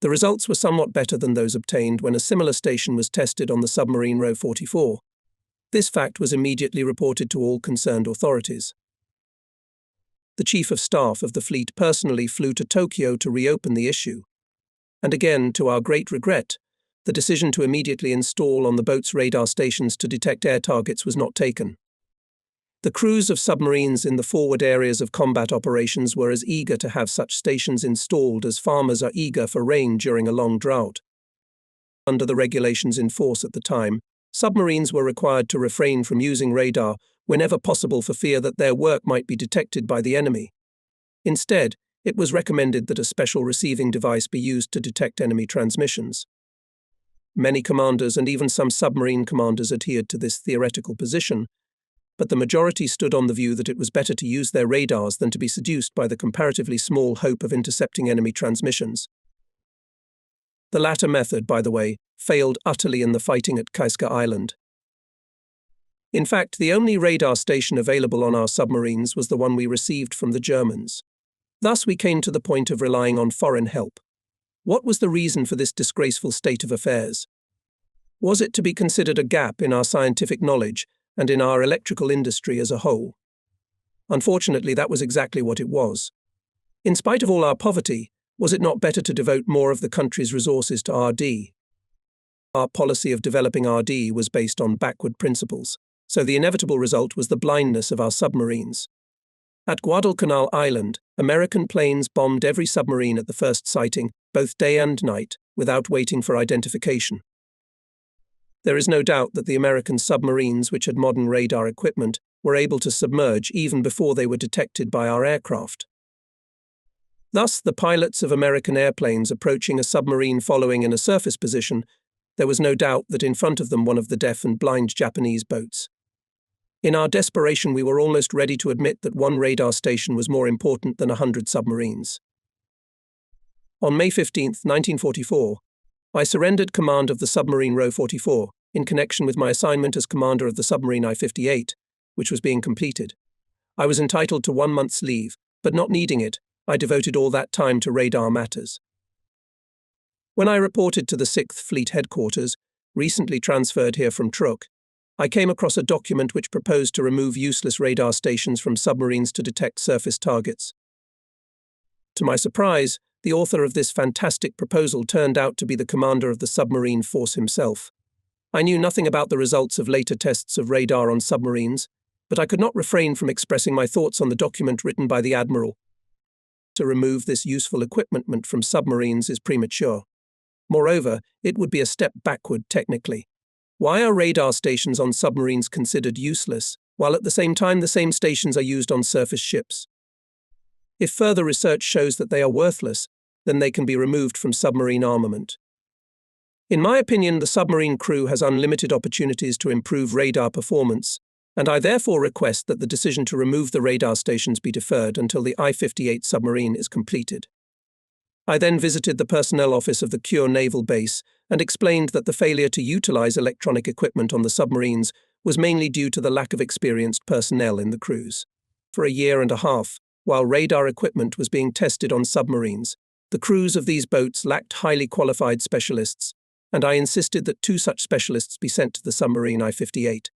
The results were somewhat better than those obtained when a similar station was tested on the submarine Ro-44. This fact was immediately reported to all concerned authorities. The Chief of Staff of the fleet personally flew to Tokyo to reopen the issue. And again, to our great regret, the decision to immediately install on the boat's radar stations to detect air targets was not taken. The crews of submarines in the forward areas of combat operations were as eager to have such stations installed as farmers are eager for rain during a long drought. Under the regulations in force at the time, submarines were required to refrain from using radar whenever possible for fear that their work might be detected by the enemy. Instead, it was recommended that a special receiving device be used to detect enemy transmissions. Many commanders and even some submarine commanders adhered to this theoretical position, but the majority stood on the view that it was better to use their radars than to be seduced by the comparatively small hope of intercepting enemy transmissions. The latter method, by the way, failed utterly in the fighting at Kaiska Island. In fact, the only radar station available on our submarines was the one we received from the Germans. Thus, we came to the point of relying on foreign help. What was the reason for this disgraceful state of affairs? Was it to be considered a gap in our scientific knowledge and in our electrical industry as a whole? Unfortunately, that was exactly what it was. In spite of all our poverty, was it not better to devote more of the country's resources to RD? Our policy of developing RD was based on backward principles, so the inevitable result was the blindness of our submarines. At Guadalcanal Island, American planes bombed every submarine at the first sighting, both day and night, without waiting for identification. There is no doubt that the American submarines, which had modern radar equipment, were able to submerge even before they were detected by our aircraft. Thus, the pilots of American airplanes approaching a submarine following in a surface position, there was no doubt that in front of them one of the deaf and blind Japanese boats. In our desperation, we were almost ready to admit that one radar station was more important than 100 submarines. On May 15, 1944, I surrendered command of the submarine Ro-44 in connection with my assignment as commander of the submarine I-58, which was being completed. I was entitled to 1 month's leave, but not needing it, I devoted all that time to radar matters. When I reported to the 6th Fleet Headquarters, recently transferred here from Truk, I came across a document which proposed to remove useless radar stations from submarines to detect surface targets. To my surprise, the author of this fantastic proposal turned out to be the commander of the submarine force himself. I knew nothing about the results of later tests of radar on submarines, but I could not refrain from expressing my thoughts on the document written by the Admiral. To remove this useful equipment from submarines is premature. Moreover, it would be a step backward technically. Why are radar stations on submarines considered useless, while at the same time the same stations are used on surface ships? If further research shows that they are worthless, then they can be removed from submarine armament. In my opinion, the submarine crew has unlimited opportunities to improve radar performance, and I therefore request that the decision to remove the radar stations be deferred until the I-58 submarine is completed. I then visited the personnel office of the Kure Naval Base and explained that the failure to utilize electronic equipment on the submarines was mainly due to the lack of experienced personnel in the crews. For a year and a half, while radar equipment was being tested on submarines, the crews of these boats lacked highly qualified specialists, and I insisted that 2 such specialists be sent to the submarine I-58.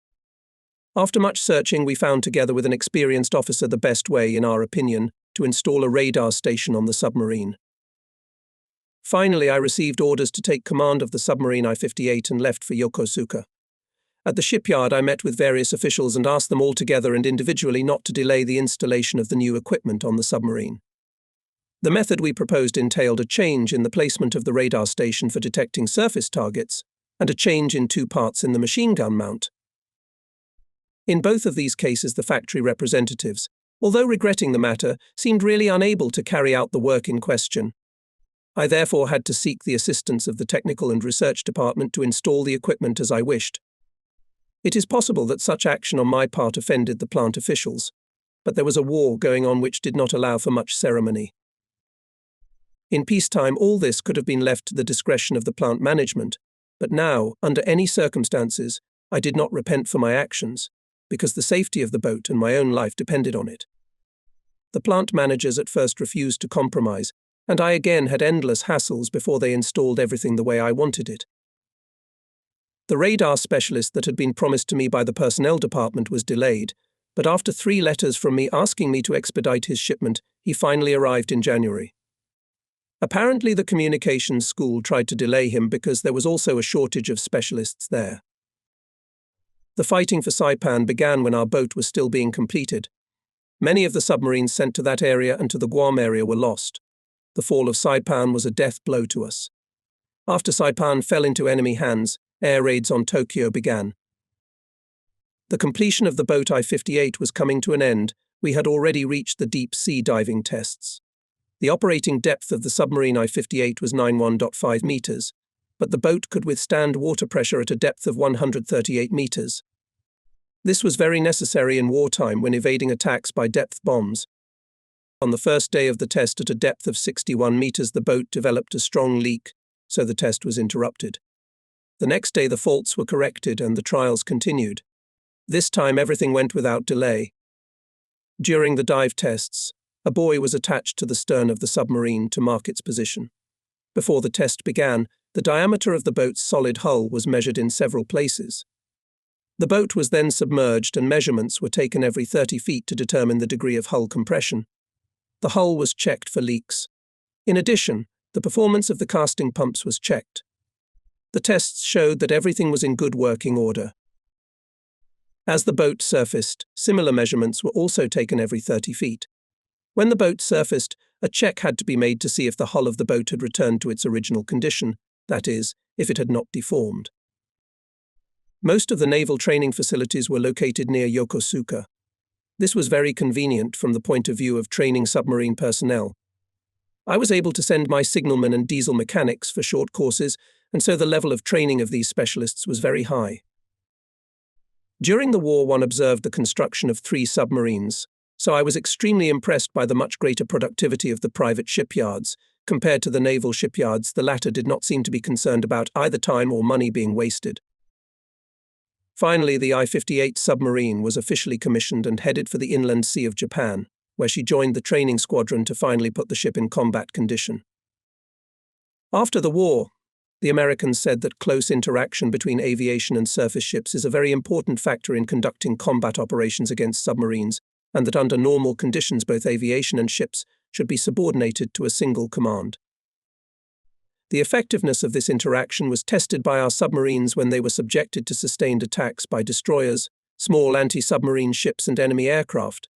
After much searching, we found together with an experienced officer the best way, in our opinion, to install a radar station on the submarine. Finally, I received orders to take command of the submarine I-58 and left for Yokosuka. At the shipyard, I met with various officials and asked them all together and individually not to delay the installation of the new equipment on the submarine. The method we proposed entailed a change in the placement of the radar station for detecting surface targets, and a change in two parts in the machine gun mount. In both of these cases, the factory representatives, although regretting the matter, seemed really unable to carry out the work in question. I therefore had to seek the assistance of the technical and research department to install the equipment as I wished. It is possible that such action on my part offended the plant officials, but there was a war going on which did not allow for much ceremony. In peacetime, all this could have been left to the discretion of the plant management, but now, under any circumstances, I did not repent for my actions, because the safety of the boat and my own life depended on it. The plant managers at first refused to compromise, and I again had endless hassles before they installed everything the way I wanted it. The radar specialist that had been promised to me by the personnel department was delayed, but after 3 letters from me asking me to expedite his shipment, he finally arrived in January. Apparently, the communications school tried to delay him because there was also a shortage of specialists there. The fighting for Saipan began when our boat was still being completed. Many of the submarines sent to that area and to the Guam area were lost. The fall of Saipan was a death blow to us. After Saipan fell into enemy hands, air raids on Tokyo began. The completion of the boat I-58 was coming to an end. We had already reached the deep sea diving tests. The operating depth of the submarine I-58 was 91.5 meters, but the boat could withstand water pressure at a depth of 138 meters. This was very necessary in wartime when evading attacks by depth bombs. On the first day of the test at a depth of 61 meters, the boat developed a strong leak, so the test was interrupted. The next day the faults were corrected and the trials continued. This time everything went without delay. During the dive tests, a buoy was attached to the stern of the submarine to mark its position. Before the test began, the diameter of the boat's solid hull was measured in several places. The boat was then submerged and measurements were taken every 30 feet to determine the degree of hull compression. The hull was checked for leaks. In addition, the performance of the casting pumps was checked. The tests showed that everything was in good working order. As the boat surfaced, similar measurements were also taken every 30 feet. When the boat surfaced, a check had to be made to see if the hull of the boat had returned to its original condition, that is, if it had not deformed. Most of the naval training facilities were located near Yokosuka. This was very convenient from the point of view of training submarine personnel. I was able to send my signalmen and diesel mechanics for short courses, and so the level of training of these specialists was very high. During the war, one observed the construction of 3 submarines, so I was extremely impressed by the much greater productivity of the private shipyards. Compared to the naval shipyards, the latter did not seem to be concerned about either time or money being wasted. Finally, the I-58 submarine was officially commissioned and headed for the inland sea of Japan, where she joined the training squadron to finally put the ship in combat condition. After the war, the Americans said that close interaction between aviation and surface ships is a very important factor in conducting combat operations against submarines, and that under normal conditions both aviation and ships should be subordinated to a single command. The effectiveness of this interaction was tested by our submarines when they were subjected to sustained attacks by destroyers, small anti-submarine ships and enemy aircraft.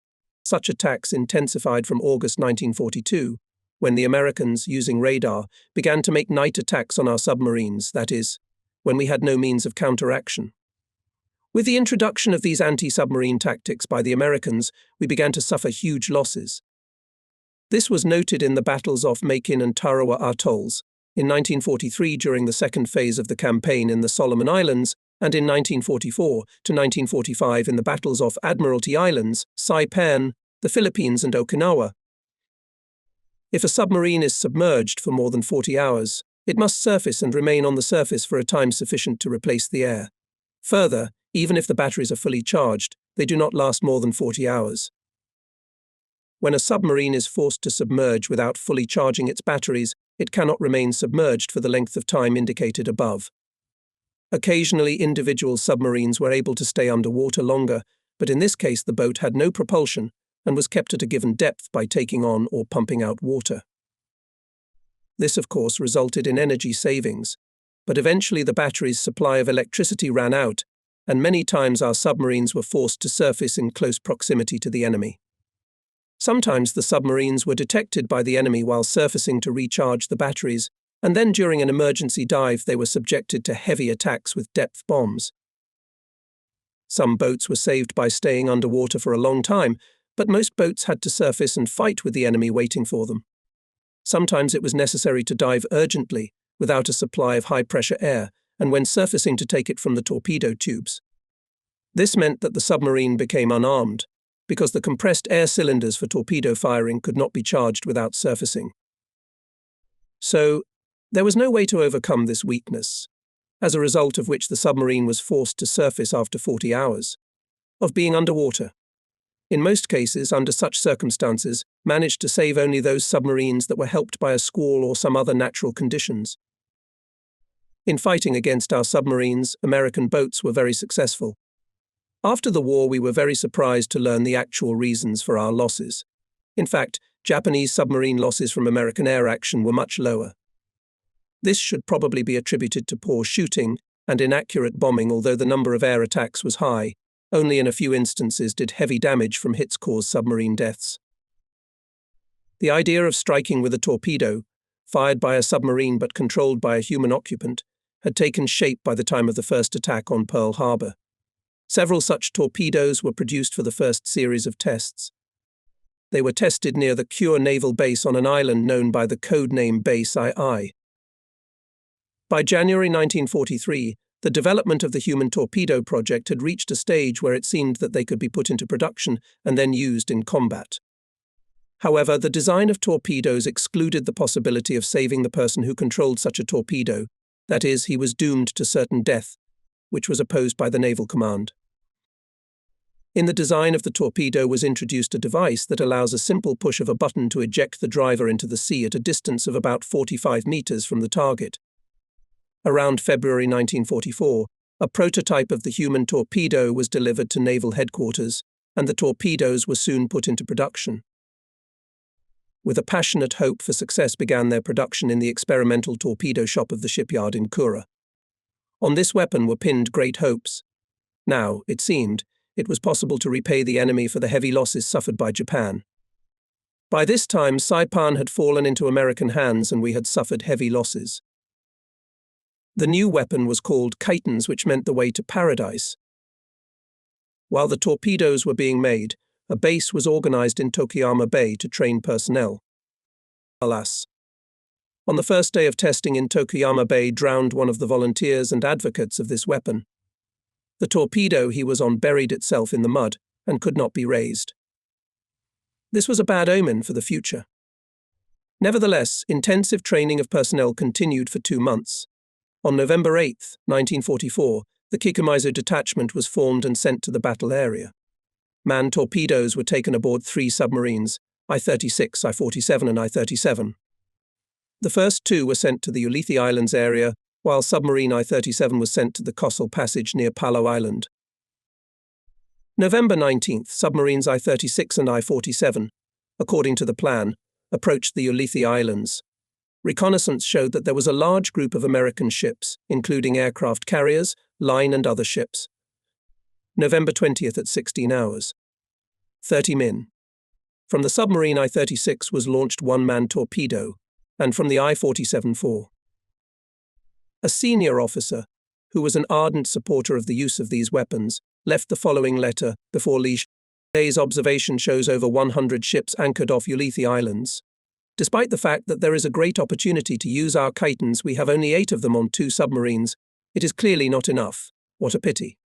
Such attacks intensified from August 1942, when the Americans, using radar, began to make night attacks on our submarines, that is, when we had no means of counteraction. With the introduction of these anti-submarine tactics by the Americans, we began to suffer huge losses. This was noted in the battles off Makin and Tarawa atolls, in 1943 during the second phase of the campaign in the Solomon Islands, and in 1944 to 1945 in the battles off Admiralty Islands, Saipan, the Philippines and Okinawa. If a submarine is submerged for more than 40 hours, it must surface and remain on the surface for a time sufficient to replace the air. Further, even if the batteries are fully charged, they do not last more than 40 hours. When a submarine is forced to submerge without fully charging its batteries, it cannot remain submerged for the length of time indicated above. Occasionally, individual submarines were able to stay underwater longer, but in this case the boat had no propulsion and was kept at a given depth by taking on or pumping out water. This, of course, resulted in energy savings, but eventually the battery's supply of electricity ran out, and many times our submarines were forced to surface in close proximity to the enemy. Sometimes the submarines were detected by the enemy while surfacing to recharge the batteries, and then during an emergency dive they were subjected to heavy attacks with depth bombs. Some boats were saved by staying underwater for a long time, but most boats had to surface and fight with the enemy waiting for them. Sometimes it was necessary to dive urgently, without a supply of high-pressure air, and when surfacing to take it from the torpedo tubes. This meant that the submarine became unarmed, because the compressed air cylinders for torpedo firing could not be charged without surfacing. So, there was no way to overcome this weakness, as a result of which the submarine was forced to surface after 40 hours of being underwater. In most cases, under such circumstances, managed to save only those submarines that were helped by a squall or some other natural conditions. In fighting against our submarines, American boats were very successful. After the war, we were very surprised to learn the actual reasons for our losses. In fact, Japanese submarine losses from American air action were much lower. This should probably be attributed to poor shooting and inaccurate bombing, although the number of air attacks was high. Only in a few instances did heavy damage from hits cause submarine deaths. The idea of striking with a torpedo, fired by a submarine but controlled by a human occupant, had taken shape by the time of the first attack on Pearl Harbor. Several such torpedoes were produced for the first series of tests. They were tested near the Kure naval base on an island known by the code name Base II. By January 1943, the development of the human torpedo project had reached a stage where it seemed that they could be put into production and then used in combat. However, the design of torpedoes excluded the possibility of saving the person who controlled such a torpedo, that is, he was doomed to certain death, which was opposed by the Naval Command. In the design of the torpedo was introduced a device that allows a simple push of a button to eject the driver into the sea at a distance of about 45 meters from the target. Around February 1944, a prototype of the human torpedo was delivered to naval headquarters, and the torpedoes were soon put into production. With a passionate hope for success began their production in the experimental torpedo shop of the shipyard in Kure. On this weapon were pinned great hopes. Now, it seemed, it was possible to repay the enemy for the heavy losses suffered by Japan. By this time, Saipan had fallen into American hands and we had suffered heavy losses. The new weapon was called Kitons, which meant the way to paradise. While the torpedoes were being made, a base was organized in Tokuyama Bay to train personnel. Alas! On the first day of testing in Tokuyama Bay drowned one of the volunteers and advocates of this weapon. The torpedo he was on buried itself in the mud and could not be raised. This was a bad omen for the future. Nevertheless, intensive training of personnel continued for 2 months. On November 8, 1944, the Kikumizu detachment was formed and sent to the battle area. Manned torpedoes were taken aboard 3 submarines, I-36, I-47 and I-37. The first 2 were sent to the Ulithi Islands area, while submarine I-37 was sent to the Cossel Passage near Palau Island. November 19th, submarines I-36 and I-47, according to the plan, approached the Ulithi Islands. Reconnaissance showed that there was a large group of American ships, including aircraft carriers, line and other ships. November 20th at 16 hours. 30 men. From the submarine I-36 was launched 1-man torpedo, and from the I-47 4. A senior officer, who was an ardent supporter of the use of these weapons, left the following letter before Leash. Today's observation shows over 100 ships anchored off Ulithi Islands. Despite the fact that there is a great opportunity to use our Kitons, we have only 8 of them on 2 submarines. It is clearly not enough. What a pity.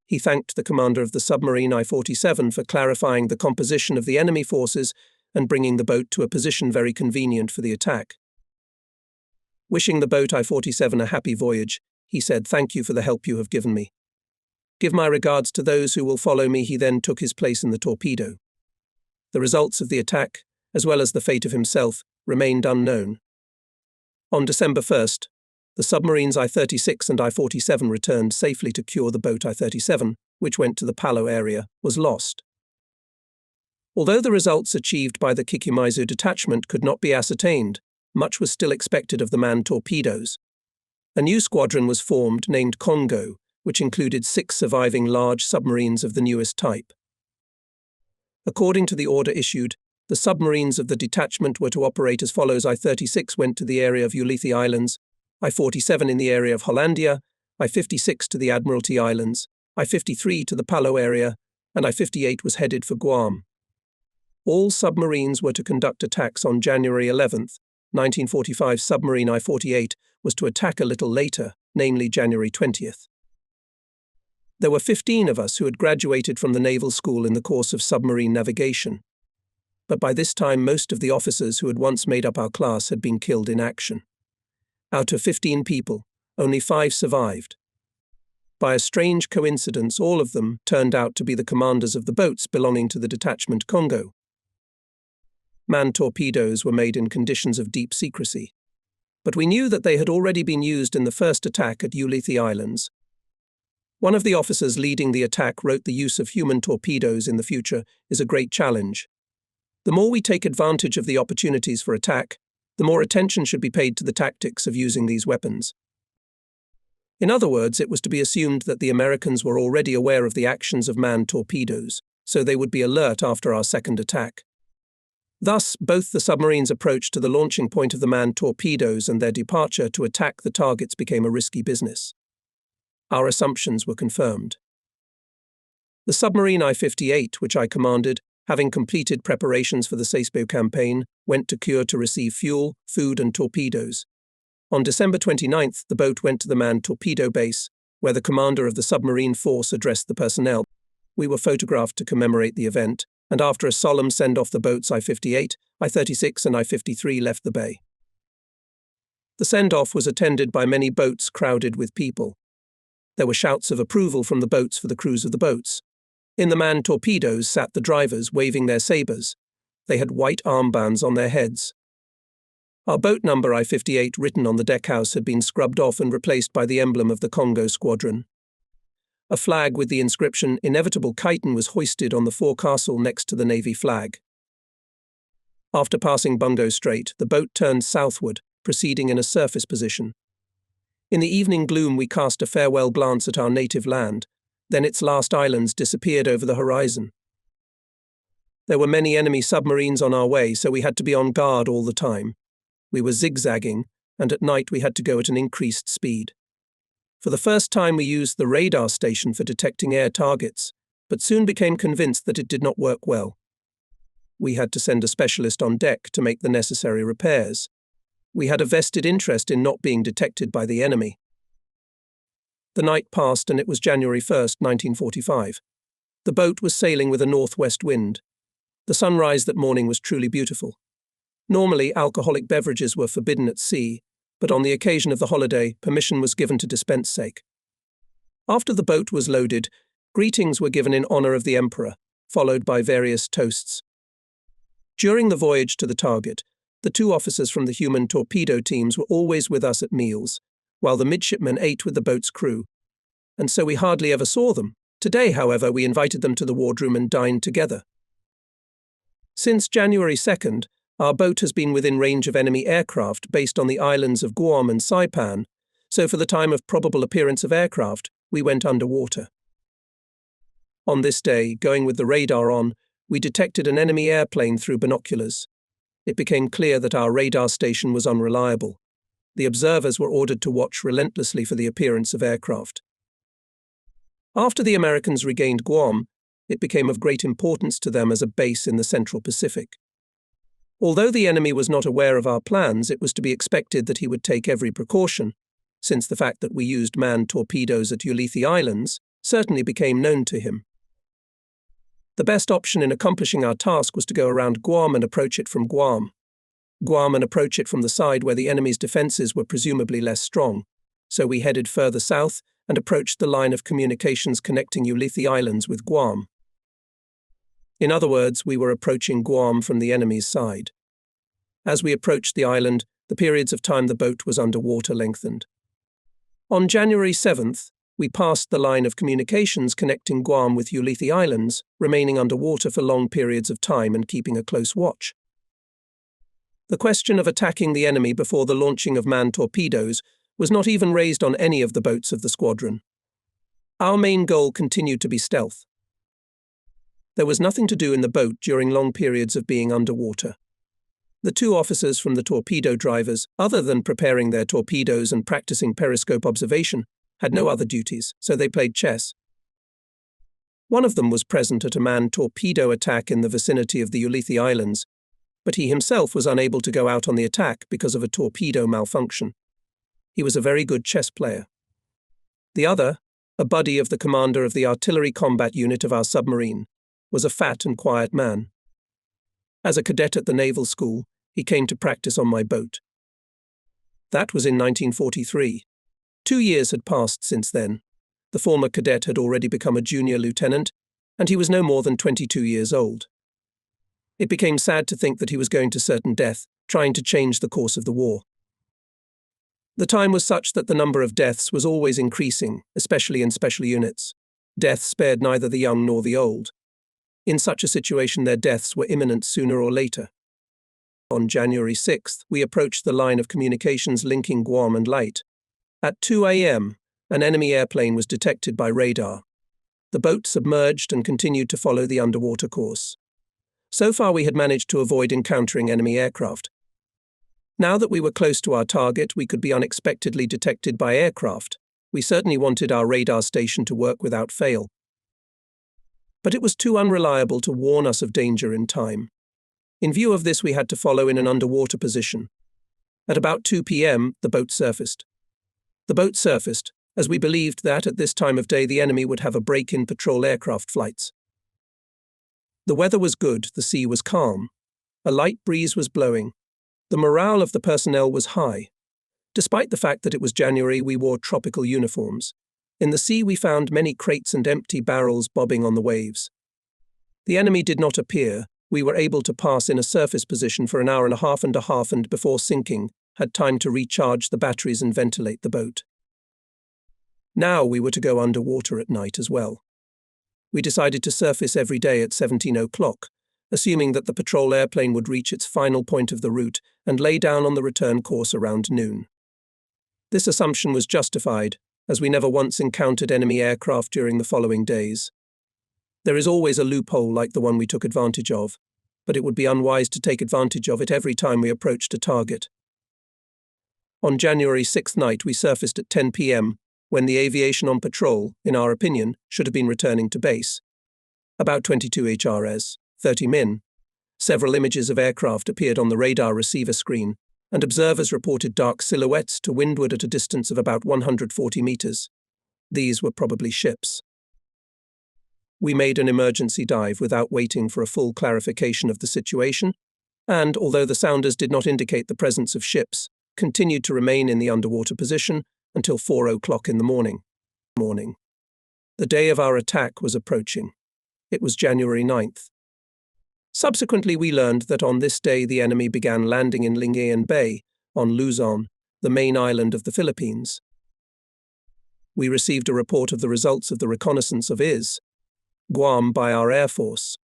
He thanked the commander of the submarine I-47 for clarifying the composition of the enemy forces and bringing the boat to a position very convenient for the attack. Wishing the boat I-47 a happy voyage, he said, "Thank you for the help you have given me. Give my regards to those who will follow me." He then took his place in the torpedo. The results of the attack, as well as the fate of himself, remained unknown. On December 1st, the submarines I-36 and I-47 returned safely to cure. The boat I-37, which went to the Palau area, was lost. Although the results achieved by the Kikumizu detachment could not be ascertained, much was still expected of the manned torpedoes. A new squadron was formed named Congo, which included 6 surviving large submarines of the newest type. According to the order issued, The submarines of the detachment were to operate as follows. I-36 went to the area of Ulithi Islands, I-47 in the area of Hollandia, I-56 to the Admiralty Islands, I-53 to the Palau area, and I-58 was headed for Guam. All submarines were to conduct attacks on January 11th. 1945 submarine I-48 was to attack a little later, namely January 20th. There were 15 of us who had graduated from the naval school in the course of submarine navigation. But by this time most of the officers who had once made up our class had been killed in action. Out of 15 people, only 5 survived. By a strange coincidence, all of them turned out to be the commanders of the boats belonging to the detachment Congo. Manned torpedoes were made in conditions of deep secrecy, but we knew that they had already been used in the first attack at Ulithi Islands. One of the officers leading the attack wrote, "The use of human torpedoes in the future is a great challenge. The more we take advantage of the opportunities for attack, the more attention should be paid to the tactics of using these weapons." In other words, it was to be assumed that the Americans were already aware of the actions of manned torpedoes, so they would be alert after our second attack. Thus, both the submarines' approach to the launching point of the manned torpedoes and their departure to attack the targets became a risky business. Our assumptions were confirmed. The submarine I-58, which I commanded, having completed preparations for the Sasebo campaign, went to Kure to receive fuel, food and torpedoes. On December 29th, the boat went to the manned torpedo base, where the commander of the submarine force addressed the personnel. We were photographed to commemorate the event, and after a solemn send-off, the boats I-58, I-36 and I-53 left the bay. The send-off was attended by many boats crowded with people. There were shouts of approval from the boats for the crews of the boats. In the manned torpedoes sat the drivers, waving their sabres. They had white armbands on their heads. Our boat number I-58 written on the deckhouse had been scrubbed off and replaced by the emblem of the Congo Squadron. A flag with the inscription "Inevitable Chiton" was hoisted on the forecastle next to the Navy flag. After passing Bungo Strait, the boat turned southward, proceeding in a surface position. In the evening gloom we cast a farewell glance at our native land, then its last islands disappeared over the horizon. There were many enemy submarines on our way, so we had to be on guard all the time. We were zigzagging, and at night we had to go at an increased speed. For the first time we used the radar station for detecting air targets, but soon became convinced that it did not work well. We had to send a specialist on deck to make the necessary repairs. We had a vested interest in not being detected by the enemy. The night passed and it was January 1st, 1945. The boat was sailing with a northwest wind. The sunrise that morning was truly beautiful. Normally, alcoholic beverages were forbidden at sea, but on the occasion of the holiday, permission was given to dispense sake. After the boat was loaded, greetings were given in honor of the Emperor, followed by various toasts. During the voyage to the target, the 2 officers from the human torpedo teams were always with us at meals, while the midshipmen ate with the boat's crew, and so we hardly ever saw them. Today, however, we invited them to the wardroom and dined together. Since January 2nd, our boat has been within range of enemy aircraft based on the islands of Guam and Saipan, so for the time of probable appearance of aircraft, we went underwater. On this day, going with the radar on, we detected an enemy airplane through binoculars. It became clear that our radar station was unreliable. The observers were ordered to watch relentlessly for the appearance of aircraft. After the Americans regained Guam, it became of great importance to them as a base in the Central Pacific. Although the enemy was not aware of our plans, it was to be expected that he would take every precaution, since the fact that we used manned torpedoes at Ulithi Islands certainly became known to him. The best option in accomplishing our task was to go around Guam and approach it from Guam. Guam and approach it from the side where the enemy's defenses were presumably less strong, so we headed further south and approached the line of communications connecting Ulithi Islands with Guam. In other words, we were approaching Guam from the enemy's side. As we approached the island, the periods of time the boat was underwater lengthened. On January 7th, we passed the line of communications connecting Guam with Ulithi Islands, remaining underwater for long periods of time and keeping a close watch. The question of attacking the enemy before the launching of manned torpedoes was not even raised on any of the boats of the squadron. Our main goal continued to be stealth. There was nothing to do in the boat during long periods of being underwater. The two officers from the torpedo drivers, other than preparing their torpedoes and practicing periscope observation, had no other duties, so they played chess. One of them was present at a manned torpedo attack in the vicinity of the Ulithi Islands, but he himself was unable to go out on the attack because of a torpedo malfunction. He was a very good chess player. The other, a buddy of the commander of the artillery combat unit of our submarine, was a fat and quiet man. As a cadet at the naval school, he came to practice on my boat. That was in 1943. 2 years had passed since then. The former cadet had already become a junior lieutenant, and he was no more than 22 years old. It became sad to think that he was going to certain death, trying to change the course of the war. The time was such that the number of deaths was always increasing, especially in special units. Death spared neither the young nor the old. In such a situation, their deaths were imminent sooner or later. On January 6th, we approached the line of communications linking Guam and Leyte. At 2 a.m., an enemy airplane was detected by radar. The boat submerged and continued to follow the underwater course. So far, we had managed to avoid encountering enemy aircraft. Now that we were close to our target, we could be unexpectedly detected by aircraft. We certainly wanted our radar station to work without fail. But it was too unreliable to warn us of danger in time. In view of this, we had to follow in an underwater position. At about 2 p.m., the boat surfaced. The boat surfaced, as we believed that at this time of day the enemy would have a break in patrol aircraft flights. The weather was good, the sea was calm. A light breeze was blowing. The morale of the personnel was high. Despite the fact that it was January, we wore tropical uniforms. In the sea we found many crates and empty barrels bobbing on the waves. The enemy did not appear. We were able to pass in a surface position for an hour and a half and before sinking, had time to recharge the batteries and ventilate the boat. Now we were to go underwater at night as well. We decided to surface every day at 17 o'clock, assuming that the patrol airplane would reach its final point of the route and lay down on the return course around noon. This assumption was justified, as we never once encountered enemy aircraft during the following days. There is always a loophole like the one we took advantage of, but it would be unwise to take advantage of it every time we approached a target. On January 6th night, we surfaced at 10 p.m., when the aviation on patrol, in our opinion, should have been returning to base. About 22 HRS, 30 min. Several images of aircraft appeared on the radar receiver screen, and observers reported dark silhouettes to windward at a distance of about 140 meters. These were probably ships. We made an emergency dive without waiting for a full clarification of the situation, and, although the sounders did not indicate the presence of ships, continued to remain in the underwater position until 4 o'clock in the morning. The day of our attack was approaching. It was January 9th. Subsequently, we learned that on this day the enemy began landing in Lingayen Bay, on Luzon, the main island of the Philippines. We received a report of the results of the reconnaissance of Guam by our Air Force.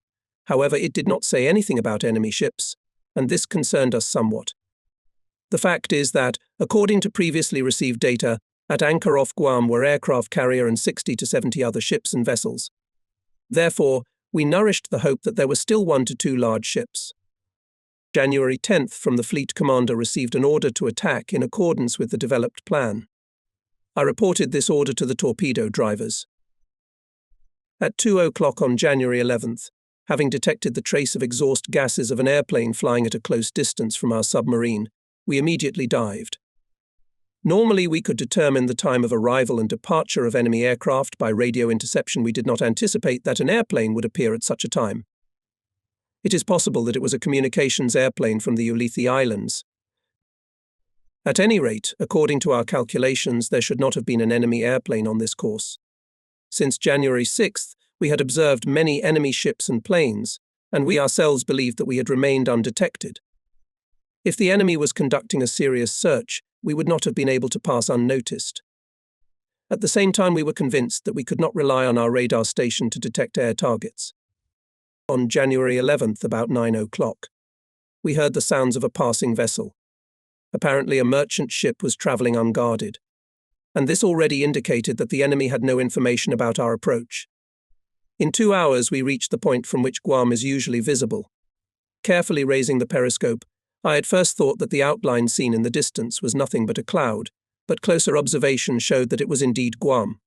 However, it did not say anything about enemy ships, and this concerned us somewhat. The fact is that, according to previously received data, at anchor off Guam were aircraft carrier and 60 to 70 other ships and vessels. Therefore, we nourished the hope that there were still 1 to 2 large ships. January 10th, from the fleet commander, received an order to attack in accordance with the developed plan. I reported this order to the torpedo drivers. At 2 o'clock on January 11th, having detected the trace of exhaust gases of an airplane flying at a close distance from our submarine, we immediately dived. Normally, we could determine the time of arrival and departure of enemy aircraft by radio interception. We did not anticipate that an airplane would appear at such a time. It is possible that it was a communications airplane from the Ulithi Islands. At any rate, according to our calculations, there should not have been an enemy airplane on this course. Since January 6th, we had observed many enemy ships and planes, and we ourselves believed that we had remained undetected. If the enemy was conducting a serious search, we would not have been able to pass unnoticed. At the same time, we were convinced that we could not rely on our radar station to detect air targets. On January 11th, about 9 o'clock, we heard the sounds of a passing vessel. Apparently, a merchant ship was traveling unguarded, and this already indicated that the enemy had no information about our approach. In 2 hours, we reached the point from which Guam is usually visible. Carefully raising the periscope, I at first thought that the outline seen in the distance was nothing but a cloud, but closer observation showed that it was indeed Guam.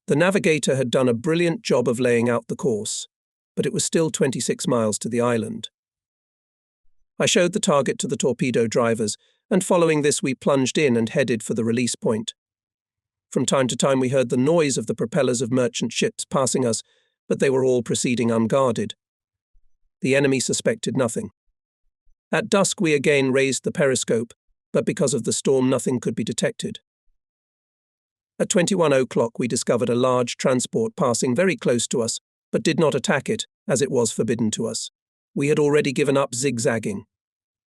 The navigator had done a brilliant job of laying out the course, but it was still 26 miles to the island. I showed the target to the torpedo drivers, and following this we plunged in and headed for the release point. From time to time we heard the noise of the propellers of merchant ships passing us, but they were all proceeding unguarded. The enemy suspected nothing. At dusk we again raised the periscope, but because of the storm nothing could be detected. At 21 o'clock we discovered a large transport passing very close to us, but did not attack it, as it was forbidden to us. We had already given up zigzagging.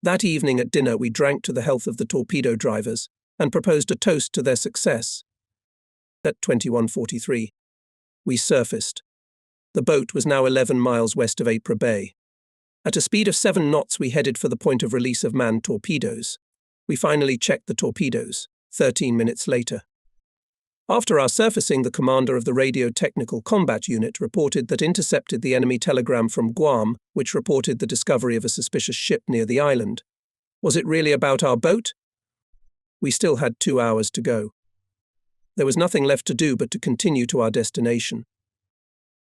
That evening at dinner we drank to the health of the torpedo drivers and proposed a toast to their success. At 21:43, we surfaced. The boat was now 11 miles west of Ypres Bay. At a speed of 7 knots we headed for the point of release of manned torpedoes. We finally checked the torpedoes, 13 minutes later. After our surfacing, the commander of the Radio Technical Combat Unit reported that intercepted the enemy telegram from Guam, which reported the discovery of a suspicious ship near the island. Was it really about our boat? We still had 2 hours to go. There was nothing left to do but to continue to our destination.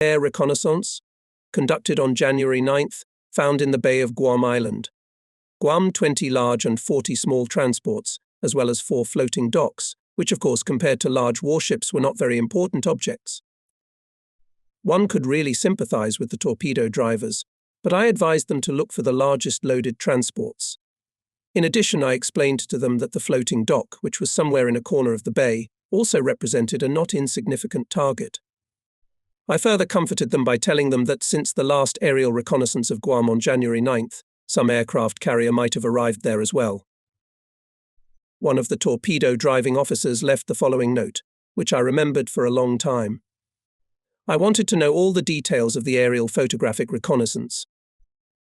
Air reconnaissance, conducted on January 9th, found in the Bay of Guam Island. Guam 20 large and 40 small transports, as well as 4 floating docks, which of course compared to large warships were not very important objects. One could really sympathize with the torpedo drivers, but I advised them to look for the largest loaded transports. In addition, I explained to them that the floating dock, which was somewhere in a corner of the bay, also represented a not insignificant target. I further comforted them by telling them that since the last aerial reconnaissance of Guam on January 9th, some aircraft carrier might have arrived there as well. One of the torpedo driving officers left the following note, which I remembered for a long time. I wanted to know all the details of the aerial photographic reconnaissance.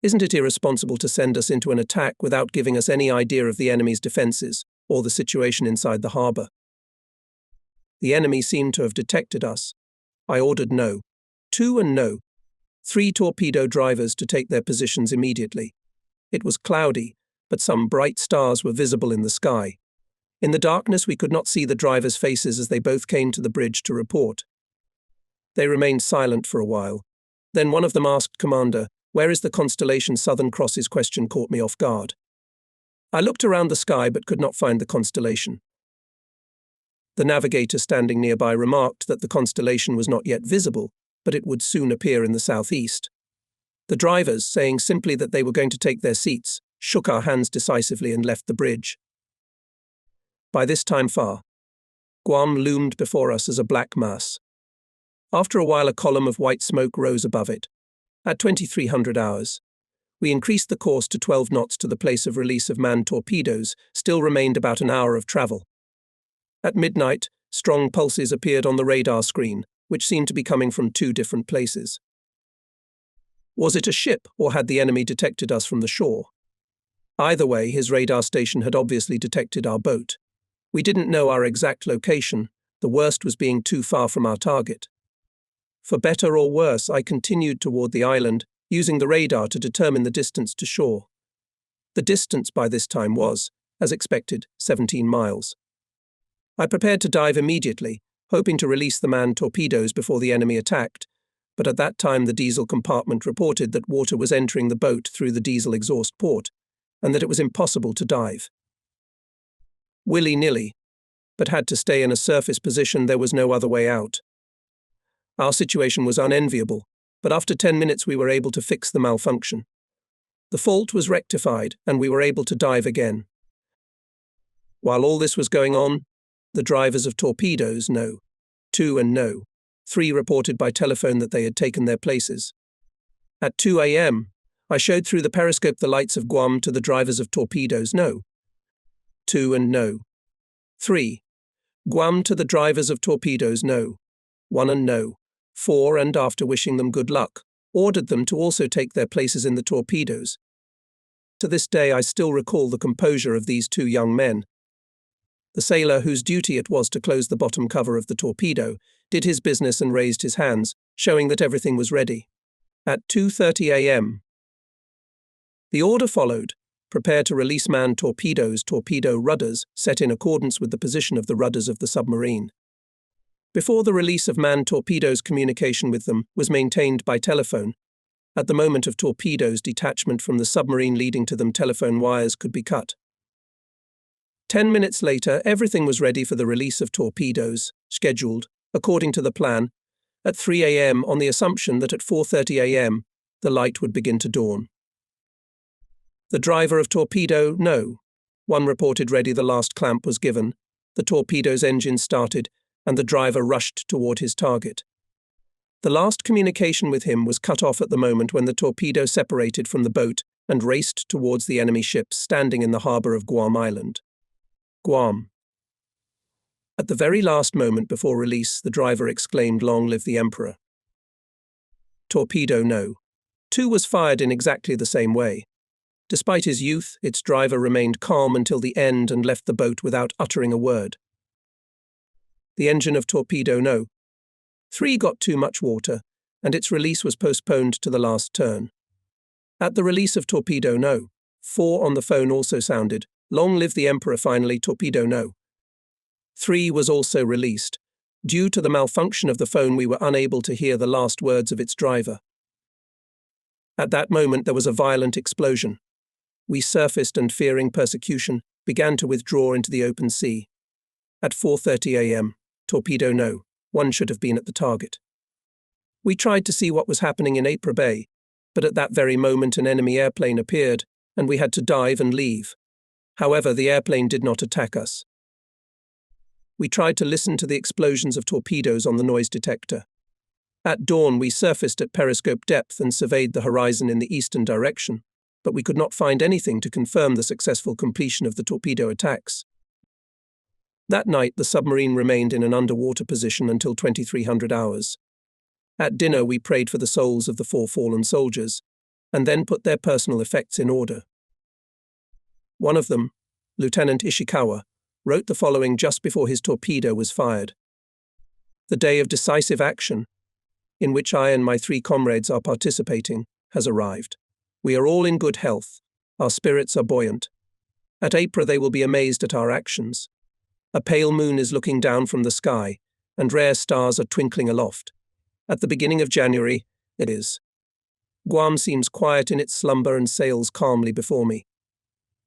Isn't it irresponsible to send us into an attack without giving us any idea of the enemy's defenses or the situation inside the harbour? The enemy seemed to have detected us. I ordered no. 2 and no. 3 torpedo drivers to take their positions immediately. It was cloudy, but some bright stars were visible in the sky. In the darkness we could not see the drivers' faces as they both came to the bridge to report. They remained silent for a while. Then one of them asked, "Commander, where is the constellation Southern Cross's?" Question caught me off guard. I looked around the sky but could not find the constellation. The navigator standing nearby remarked that the constellation was not yet visible, but it would soon appear in the southeast. The drivers, saying simply that they were going to take their seats, shook our hands decisively and left the bridge. By this time far, Guam loomed before us as a black mass. After a while a column of white smoke rose above it. At 2300 hours, we increased the course to 12 knots to the place of release of manned torpedoes. Still remained about an hour of travel. At midnight, strong pulses appeared on the radar screen, which seemed to be coming from 2 different places. Was it a ship, or had the enemy detected us from the shore? Either way, his radar station had obviously detected our boat. We didn't know our exact location. The worst was being too far from our target. For better or worse, I continued toward the island, using the radar to determine the distance to shore. The distance by this time was, as expected, 17 miles. I prepared to dive immediately, hoping to release the manned torpedoes before the enemy attacked, but at that time the diesel compartment reported that water was entering the boat through the diesel exhaust port, and that it was impossible to dive. Willy-nilly, but had to stay in a surface position. There was no other way out. Our situation was unenviable, but after 10 minutes we were able to fix the malfunction. The fault was rectified, and we were able to dive again. While all this was going on, the drivers of torpedoes, no. 2 and no. 3 reported by telephone that they had taken their places. At 2 a.m., I showed through the periscope the lights of Guam to the drivers of torpedoes, no. 2 and no. 3. Guam to the drivers of torpedoes, no. 1 and no. 4, and after wishing them good luck, ordered them to also take their places in the torpedoes. To this day I still recall the composure of these 2 young men. The sailor, whose duty it was to close the bottom cover of the torpedo, did his business and raised his hands, showing that everything was ready. At 2:30 a.m. the order followed: prepare to release manned torpedoes, torpedo rudders, set in accordance with the position of the rudders of the submarine. Before the release of manned torpedoes, communication with them was maintained by telephone. At the moment of torpedoes detachment from the submarine leading to them, telephone wires could be cut. 10 minutes later, everything was ready for the release of torpedoes, scheduled, according to the plan, at 3 a.m. on the assumption that at 4:30 a.m. the light would begin to dawn. The driver of Torpedo, no. One reported ready, the last clamp was given, the torpedo's engine started, and the driver rushed toward his target. The last communication with him was cut off at the moment when the torpedo separated from the boat and raced towards the enemy ships standing in the harbour of Guam Island. Guam. At the very last moment before release, the driver exclaimed, "Long live the Emperor." Torpedo, no. 2 was fired in exactly the same way. Despite his youth, its driver remained calm until the end and left the boat without uttering a word. The engine of Torpedo, no. 3 got too much water, and its release was postponed to the last turn. At the release of Torpedo, no. 4 on the phone also sounded, "Long live the Emperor." Finally, Torpedo, no. 3 was also released. Due to the malfunction of the phone, we were unable to hear the last words of its driver. At that moment, there was a violent explosion. We surfaced and, fearing persecution, began to withdraw into the open sea. At 4:30 a.m., Torpedo, no. 1 should have been at the target. We tried to see what was happening in Ypres Bay, but at that very moment an enemy airplane appeared, and we had to dive and leave. However, the airplane did not attack us. We tried to listen to the explosions of torpedoes on the noise detector. At dawn, we surfaced at periscope depth and surveyed the horizon in the eastern direction, but we could not find anything to confirm the successful completion of the torpedo attacks. That night, the submarine remained in an underwater position until 2300 hours. At dinner, we prayed for the souls of the 4 fallen soldiers, and then put their personal effects in order. One of them, Lieutenant Ishikawa, wrote the following just before his torpedo was fired: "The day of decisive action, in which I and my 3 comrades are participating, has arrived. We are all in good health. Our spirits are buoyant. At Ypres they will be amazed at our actions. A pale moon is looking down from the sky, and rare stars are twinkling aloft. At the beginning of January, it is. Guam seems quiet in its slumber and sails calmly before me.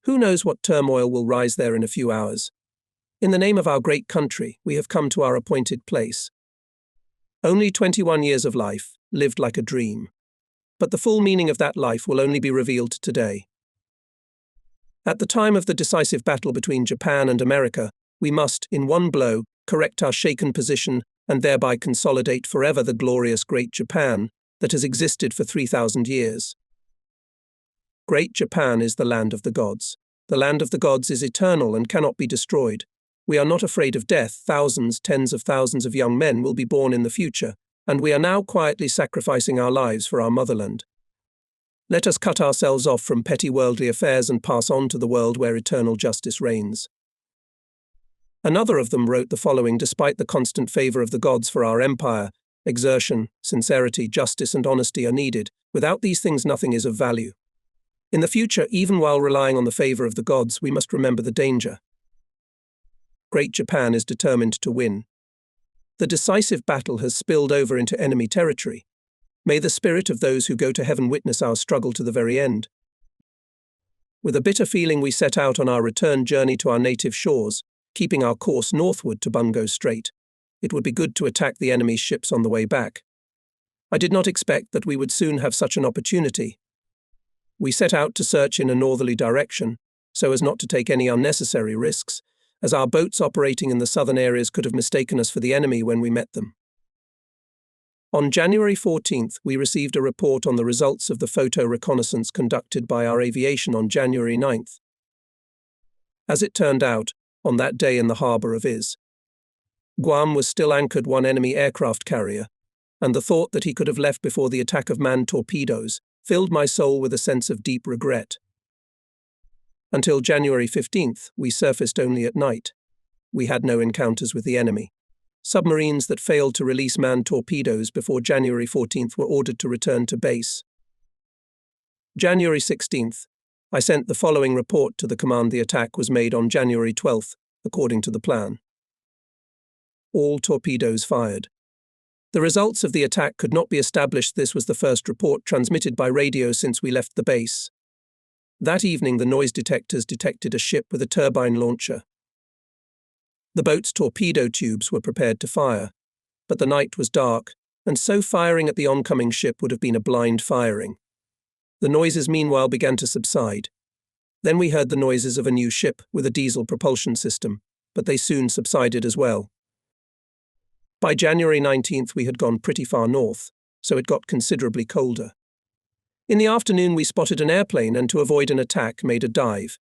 Who knows what turmoil will rise there in a few hours? In the name of our great country, we have come to our appointed place. Only 21 years of life, lived like a dream. But the full meaning of that life will only be revealed today. At the time of the decisive battle between Japan and America, we must, in one blow, correct our shaken position and thereby consolidate forever the glorious Great Japan that has existed for 3,000 years. Great Japan is the land of the gods. The land of the gods is eternal and cannot be destroyed. We are not afraid of death. Thousands, tens of thousands of young men will be born in the future, and we are now quietly sacrificing our lives for our motherland. Let us cut ourselves off from petty worldly affairs and pass on to the world where eternal justice reigns." Another of them wrote the following: "Despite the constant favor of the gods for our empire, exertion, sincerity, justice, and honesty are needed. Without these things, nothing is of value. In the future, even while relying on the favor of the gods, we must remember the danger. Great Japan is determined to win. The decisive battle has spilled over into enemy territory. May the spirit of those who go to heaven witness our struggle to the very end." With a bitter feeling, we set out on our return journey to our native shores, keeping our course northward to Bungo Strait. It would be good to attack the enemy's ships on the way back. I did not expect that we would soon have such an opportunity. We set out to search in a northerly direction, so as not to take any unnecessary risks, as our boats operating in the southern areas could have mistaken us for the enemy when we met them. On January 14th, we received a report on the results of the photo reconnaissance conducted by our aviation on January 9th. As it turned out, on that day in the harbour of Is, Guam was still anchored one enemy aircraft carrier, and the thought that he could have left before the attack of manned torpedoes filled my soul with a sense of deep regret. Until January 15th, we surfaced only at night. we had no encounters with the enemy. Submarines that failed to release manned torpedoes before January 14th were ordered to return to base. January 16th, I sent the following report to the command. The attack was made on January 12th, according to the plan. All torpedoes fired. The results of the attack could not be established. This was the first report transmitted by radio since we left the base. That evening, the noise detectors detected a ship with a turbine launcher. The boat's torpedo tubes were prepared to fire, but the night was dark, and so firing at the oncoming ship would have been a blind firing. The noises meanwhile began to subside. Then we heard the noises of a new ship with a diesel propulsion system, but they soon subsided as well. By January 19th, we had gone pretty far north, so it got considerably colder. In the afternoon, we spotted an airplane and, to avoid an attack, made a dive.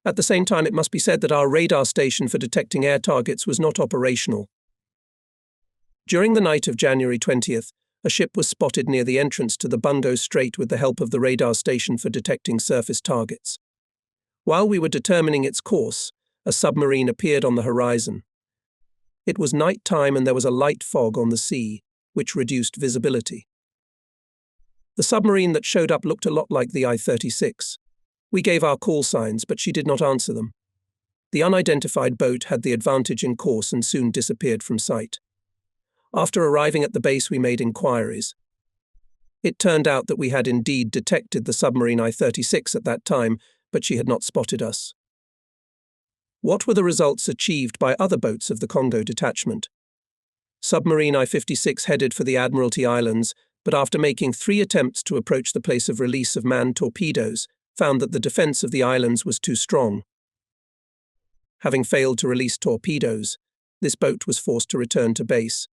At the same time, it must be said that our radar station for detecting air targets was not operational. During the night of January 20th, a ship was spotted near the entrance to the Bungo Strait with the help of the radar station for detecting surface targets. While we were determining its course, a submarine appeared on the horizon. It was night time and there was a light fog on the sea, which reduced visibility. The submarine that showed up looked a lot like the I-36. We gave our call signs, but she did not answer them. The unidentified boat had the advantage in course and soon disappeared from sight. After arriving at the base, we made inquiries. It turned out that we had indeed detected the submarine I-36 at that time, but she had not spotted us. What were the results achieved by other boats of the Congo detachment? Submarine I-56 headed for the Admiralty Islands, but after making 3 attempts to approach the place of release of manned torpedoes, found that the defense of the islands was too strong. Having failed to release torpedoes, this boat was forced to return to base.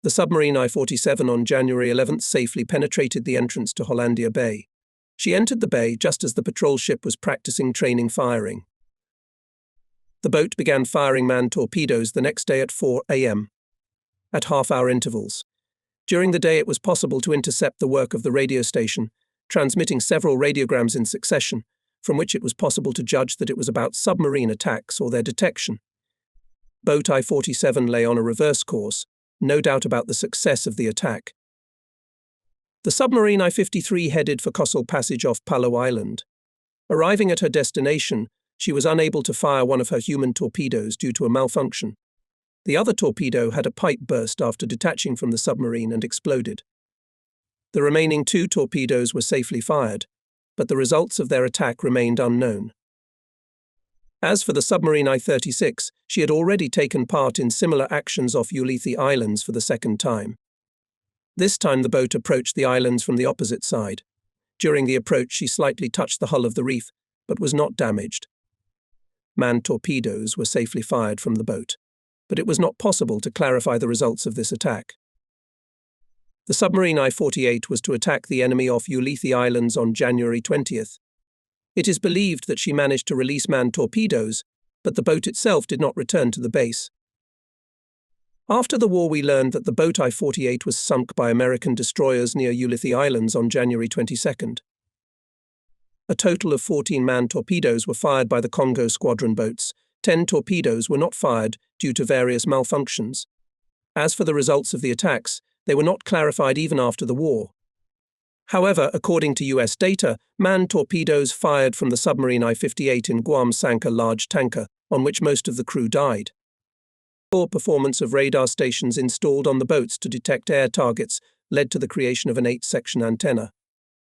The submarine I-47 on January 11th safely penetrated the entrance to Hollandia Bay. She entered the bay just as the patrol ship was practicing training firing. The boat began firing manned torpedoes the next day at 4 a.m. at half-hour intervals. During the day, it was possible to intercept the work of the radio station, transmitting several radiograms in succession, from which it was possible to judge that it was about submarine attacks or their detection. Boat I-47 lay on a reverse course, no doubt about the success of the attack. The submarine I-53 headed for Coastal Passage off Palau Island. Arriving at her destination, she was unable to fire one of her human torpedoes due to a malfunction. The other torpedo had a pipe burst after detaching from the submarine and exploded. The remaining 2 torpedoes were safely fired, but the results of their attack remained unknown. As for the submarine I-36, she had already taken part in similar actions off Ulithi Islands for the second time. This time the boat approached the islands from the opposite side. During the approach, she slightly touched the hull of the reef, but was not damaged. Manned torpedoes were safely fired from the boat, but it was not possible to clarify the results of this attack. The submarine I-48 was to attack the enemy off Ulithi Islands on January 20th. It is believed that she managed to release manned torpedoes, but the boat itself did not return to the base. After the war, we learned that the boat I-48 was sunk by American destroyers near Ulithi Islands on January 22nd. A total of 14 manned torpedoes were fired by the Congo squadron boats. 10 torpedoes were not fired due to various malfunctions. As for the results of the attacks, they were not clarified even after the war. However, according to US data, manned torpedoes fired from the submarine I-58 in Guam sank a large tanker, on which most of the crew died. Poor performance of radar stations installed on the boats to detect air targets led to the creation of an 8-section antenna.